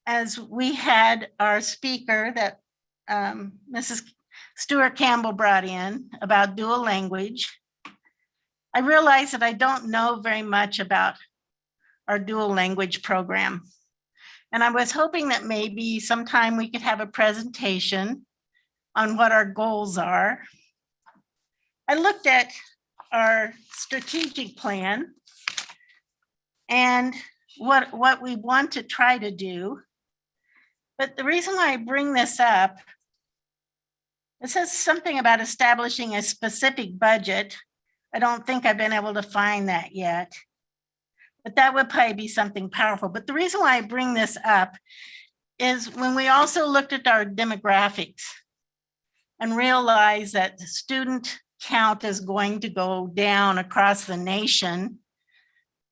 as we had our speaker that Mrs. Stewart Campbell brought in about dual language, I realized that I don't know very much about our dual language program. And I was hoping that maybe sometime we could have a presentation on what our goals are. I looked at our strategic plan and what we want to try to do. But the reason why I bring this up, it says something about establishing a specific budget. I don't think I've been able to find that yet, but that would probably be something powerful. But the reason why I bring this up is when we also looked at our demographics and realized that the student count is going to go down across the nation,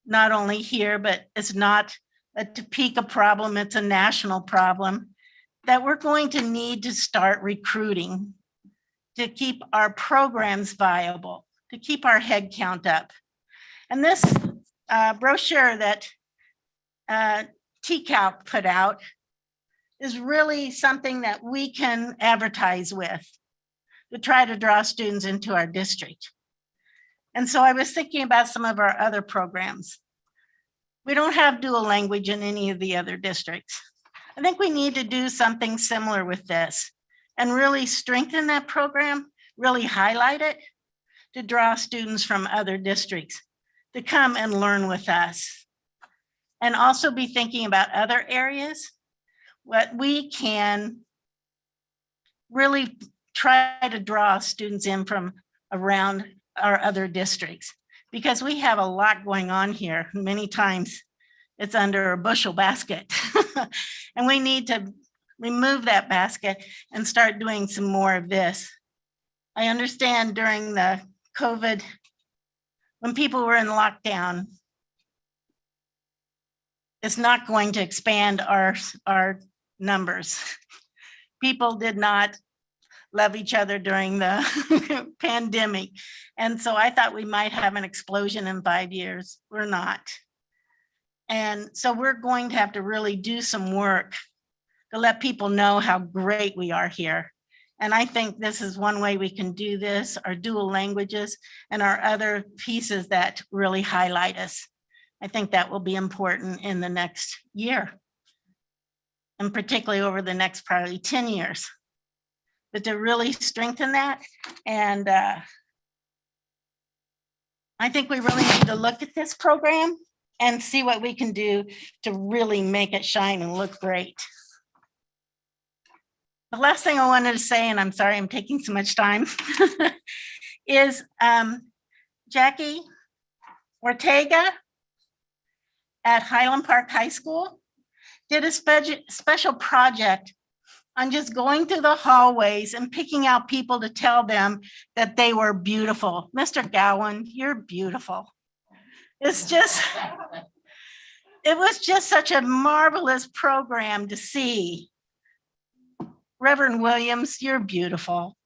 not only here, but it's not a Topeka problem, it's a national problem, that we're going to need to start recruiting to keep our programs viable, to keep our head count up. And this brochure that TCALC put out is really something that we can advertise with to try to draw students into our district. And so I was thinking about some of our other programs. We don't have dual language in any of the other districts. I think we need to do something similar with this. and really strengthen that program, really highlight it to draw students from other districts to come and learn with us. And also be thinking about other areas, what we can really try to draw students in from around our other districts, because we have a lot going on here. Many times it's under a bushel basket. And we need to remove that basket and start doing some more of this. I understand during the COVID, when people were in lockdown, it's not going to expand our numbers. People did not love each other during the pandemic. And so I thought we might have an explosion in 5 years. We're not. And so we're going to have to really do some work to let people know how great we are here. And I think this is one way we can do this, our dual languages and our other pieces that really highlight us. I think that will be important in the next year, and particularly over the next probably 10 years. But to really strengthen that. And I think we really need to look at this program and see what we can do to really make it shine and look great. The last thing I wanted to say, and I'm sorry I'm taking so much time, is Jackie Ortega at Highland Park High School did a special project on just going through the hallways and picking out people to tell them that they were beautiful. Mr. Gowan, you're beautiful. It's just, it was just such a marvelous program to see. Reverend Williams, you're beautiful.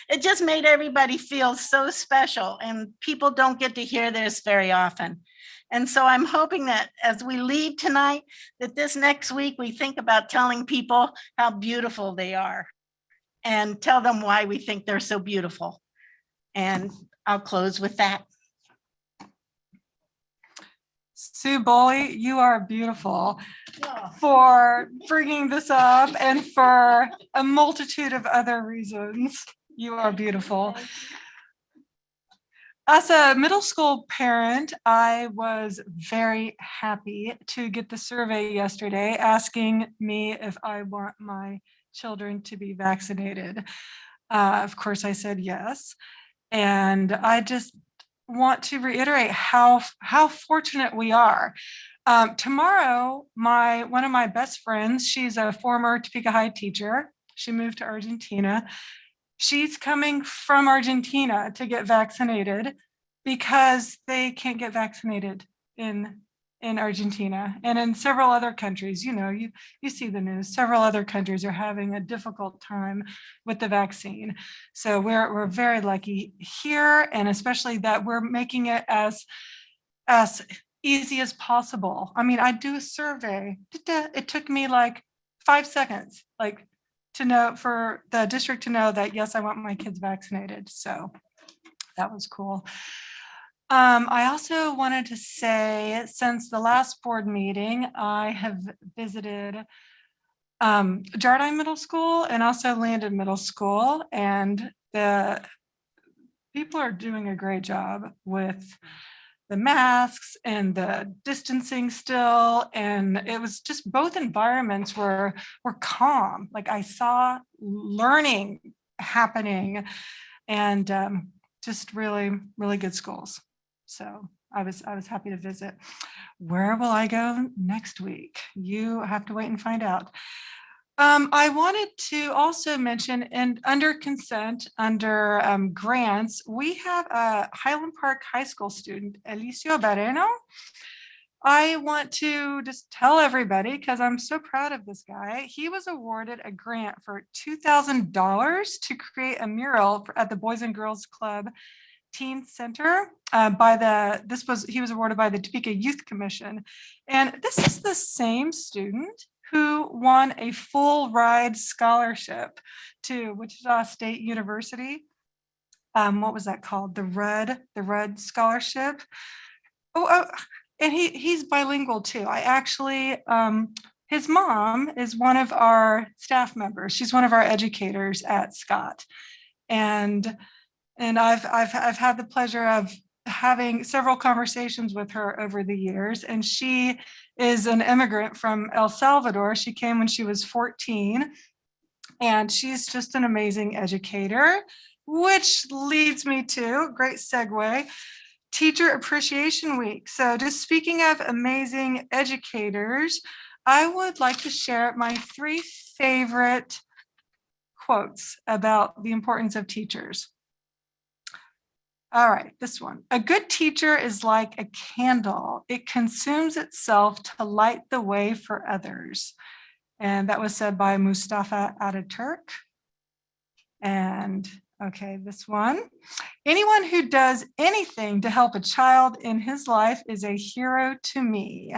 It just made everybody feel so special, and people don't get to hear this very often. And so I'm hoping that as we leave tonight, that this next week we think about telling people how beautiful they are and tell them why we think they're so beautiful. And I'll close with that. Sue Boley, you are beautiful for bringing this up and for a multitude of other reasons. You are beautiful. As a middle school parent, I was very happy to get the survey yesterday asking me if I want my children to be vaccinated. Of course, I said yes. And I just want to reiterate how fortunate we are. Tomorrow, one of my best friends, she's a former Topeka High teacher. She moved to Argentina. She's coming from Argentina to get vaccinated because they can't get vaccinated in Argentina and in several other countries. You know, you see the news. Several other countries are having a difficult time with the vaccine. So we're very lucky here, and especially that we're making it as easy as possible. I mean, I do a survey. It took me like 5 seconds, to know, for the district to know that, yes, I want my kids vaccinated. So that was cool. I also wanted to say, since the last board meeting, I have visited Jardine Middle School and also Landon Middle School, and the people are doing a great job with the masks and the distancing still. And it was just, both environments were calm. Like, I saw learning happening, and just really, really good schools. So I was happy to visit. Where will I go next week? You have to wait and find out. I wanted to also mention, and under consent, under grants, we have a Highland Park High School student, Elicio Barreno. I want to just tell everybody, because I'm so proud of this guy. He was awarded a grant for $2,000 to create a mural at the Boys and Girls Club Teen Center he was awarded by the Topeka Youth Commission. And this is the same student who won a full ride scholarship to Wichita State University. What was that called? The Rudd Scholarship. And he's bilingual too. I actually his mom is one of our staff members. She's one of our educators at Scott. And I've had the pleasure of having several conversations with her over the years. And she is an immigrant from El Salvador. She came when she was 14. And she's just an amazing educator, which leads me to, great segue, Teacher Appreciation Week. So just speaking of amazing educators, I would like to share my 3 favorite quotes about the importance of teachers. All right, this one. A good teacher is like a candle. It consumes itself to light the way for others. And that was said by Mustafa Ataturk. And okay, this one. Anyone who does anything to help a child in his life is a hero to me.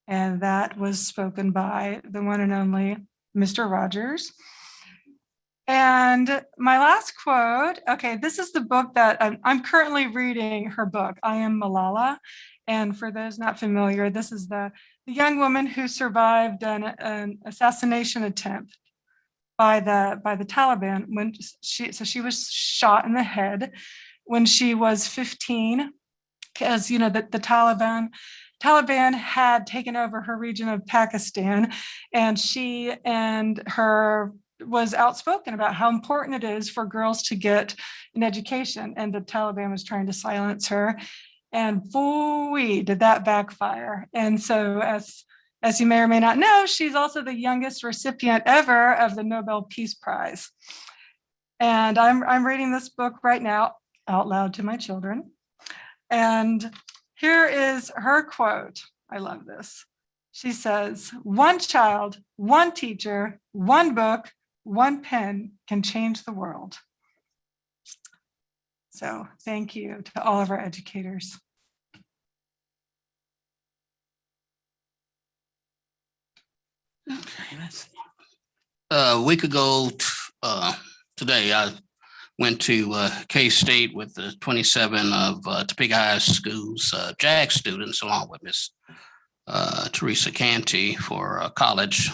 And that was spoken by the one and only Mr. Rogers. And my last quote, okay, this is the book that I'm currently reading her book, I Am Malala. And for those not familiar, this is the young woman who survived an assassination attempt by the Taliban when she was shot in the head when she was 15, because you know that the Taliban had taken over her region of Pakistan, and she and her was outspoken about how important it is for girls to get an education, and the Taliban was trying to silence her. And boy, did that backfire. And so as you may or may not know, she's also the youngest recipient ever of the Nobel Peace Prize. And I'm reading this book right now out loud to my children. And here is her quote. I love this. She says, "One child, one teacher, one book, one pen can change the world." So thank you to all of our educators. A week ago today, I went to K-State with the 27 of Topeka High School's JAG students, along with Miss Teresa Canty, for a college.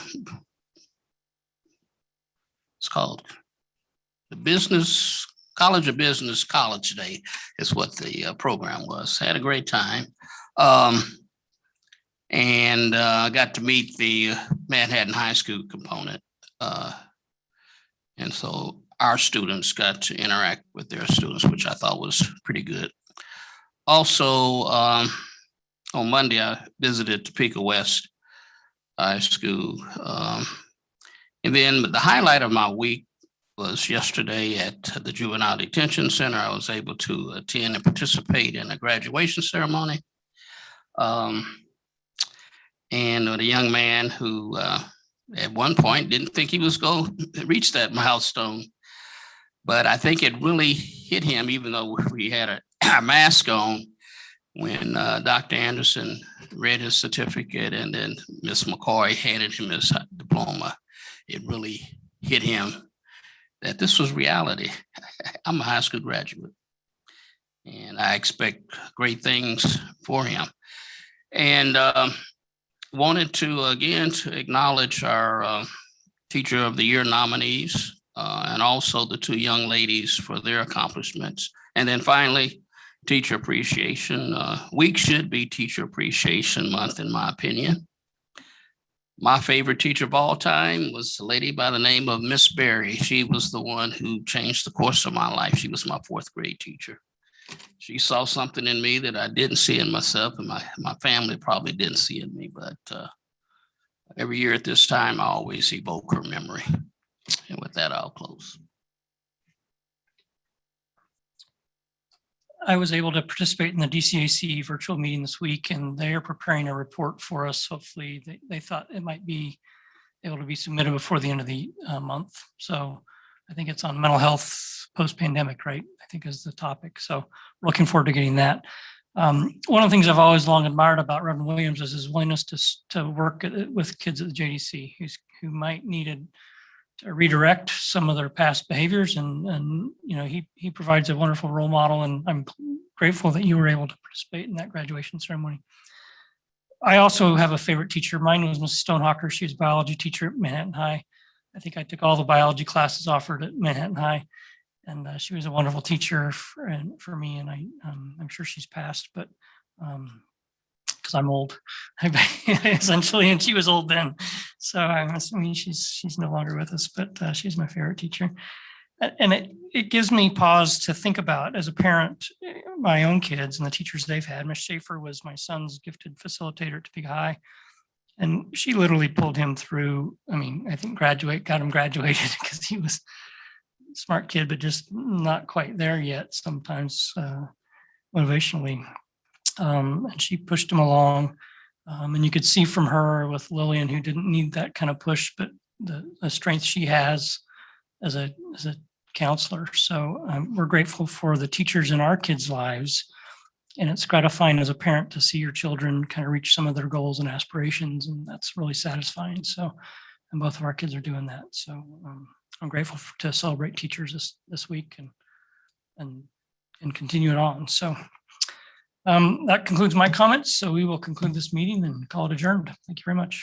It's called the College of Business College Day is what the program was. Had a great time. And got to meet the Manhattan High School component. And so our students got to interact with their students, which I thought was pretty good. Also, on Monday, I visited Topeka West High School. And then the highlight of my week was yesterday at the Juvenile Detention Center. I was able to attend and participate in a graduation ceremony. And a young man who at one point didn't think he was going to reach that milestone. But I think it really hit him, even though we had a mask on, when Dr. Anderson read his certificate and then Ms. McCoy handed him his diploma. It really hit him that this was reality. I'm a high school graduate, and I expect great things for him. And wanted to, again, to acknowledge our Teacher of the Year nominees and also the 2 young ladies for their accomplishments. And then finally, Teacher Appreciation Week should be Teacher Appreciation Month, in my opinion. My favorite teacher of all time was a lady by the name of Miss Berry. She was the one who changed the course of my life. She was my 4th grade teacher. She saw something in me that I didn't see in myself, and my family probably didn't see in me. But every year at this time, I always evoke her memory. And with that, I'll close. I was able to participate in the DCAC virtual meeting this week, and they are preparing a report for us. Hopefully, they thought it might be able to be submitted before the end of the month. So I think it's on mental health post-pandemic, right? I think is the topic. So looking forward to getting that. One of the things I've always long admired about Reverend Williams is his willingness to work with kids at the JDC who might need to redirect some of their past behaviors. And you know, he provides a wonderful role model, and I'm grateful that you were able to participate in that graduation ceremony. I also have a favorite teacher. Mine was Mrs. Stonehawker. She was a biology teacher at Manhattan High. I think I took all the biology classes offered at Manhattan High. And she was a wonderful teacher for me. And I'm sure she's passed, but because I'm old, essentially, and she was old then. So I'm assuming she's no longer with us, but she's my favorite teacher. And it gives me pause to think about, as a parent, my own kids and the teachers they've had. Miss Schaefer was my son's gifted facilitator at Topeka High. And she literally pulled him through. I mean, I think got him graduated because he was a smart kid, but just not quite there yet sometimes motivationally. And she pushed him along. And you could see from her with Lillian, who didn't need that kind of push, but the strength she has as a counselor. So we're grateful for the teachers in our kids' lives. And it's gratifying as a parent to see your children kind of reach some of their goals and aspirations. And that's really satisfying. So, and both of our kids are doing that. So I'm grateful to celebrate teachers this week and continue it on. So that concludes my comments. So we will conclude this meeting and call it adjourned. Thank you very much.